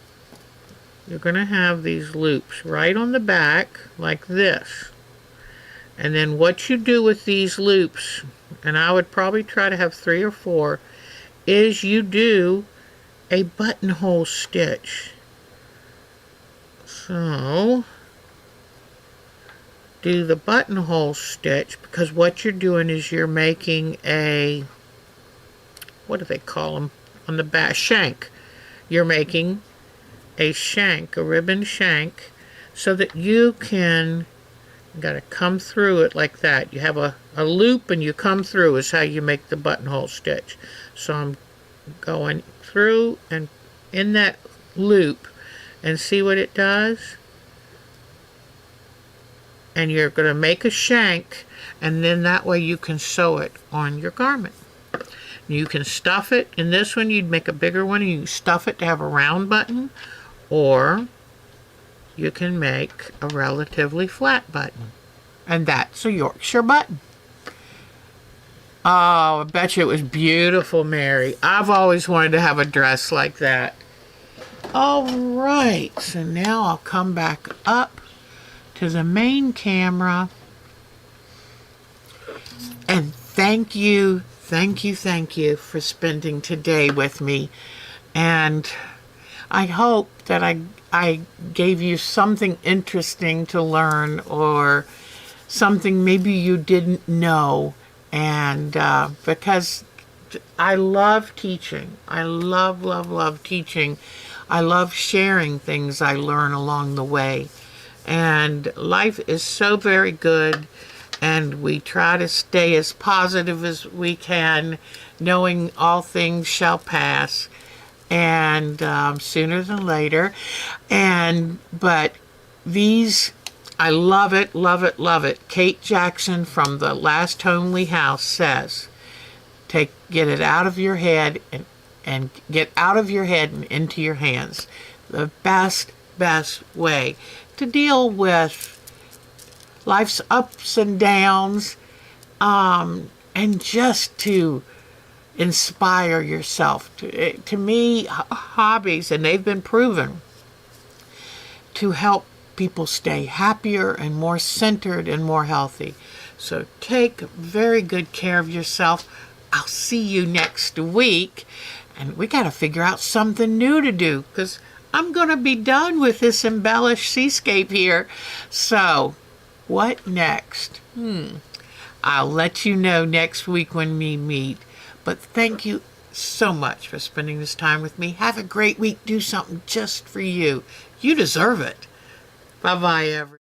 You're going to have these loops right on the back like this. And then what you do with these loops, and I would probably try to have 3 or 4, is you do a buttonhole stitch. So do the buttonhole stitch, because what you're doing is you're making a, what do they call them on the back? Shank. You're making a shank, a ribbon shank, so that you can, you gotta come through it like that. You have a loop and you come through is how you make the buttonhole stitch. So I'm going through and in that loop, and see what it does? And you're going to make a shank, and then that way you can sew it on your garment. You can stuff it. In this one, you'd make a bigger one, and you stuff it to have a round button, or you can make a relatively flat button. And that's a Yorkshire button. Oh, I bet you it was beautiful, Mary. I've always wanted to have a dress like that. All right, so now I'll come back up to the main camera. And thank you for spending today with me. And I hope that I gave you something interesting to learn, or something maybe you didn't know. And because I love teaching. I love, love, love teaching. I love sharing things I learn along the way. And life is so very good, and we try to stay as positive as we can, knowing all things shall pass, and sooner than later. But these, I love it, love it, love it. Kate Jackson from The Last Homely House says, get it out of your head and get out of your head and into your hands. The best way to deal with life's ups and downs, and just to inspire yourself. To me, hobbies, and they've been proven to help people stay happier and more centered and more healthy. So take very good care of yourself. I'll see you next week, and we got to figure out something new to do, because I'm going to be done with this embellished seascape here. So, what next? I'll let you know next week when we meet. But thank you so much for spending this time with me. Have a great week. Do something just for you. You deserve it. Bye-bye, everyone.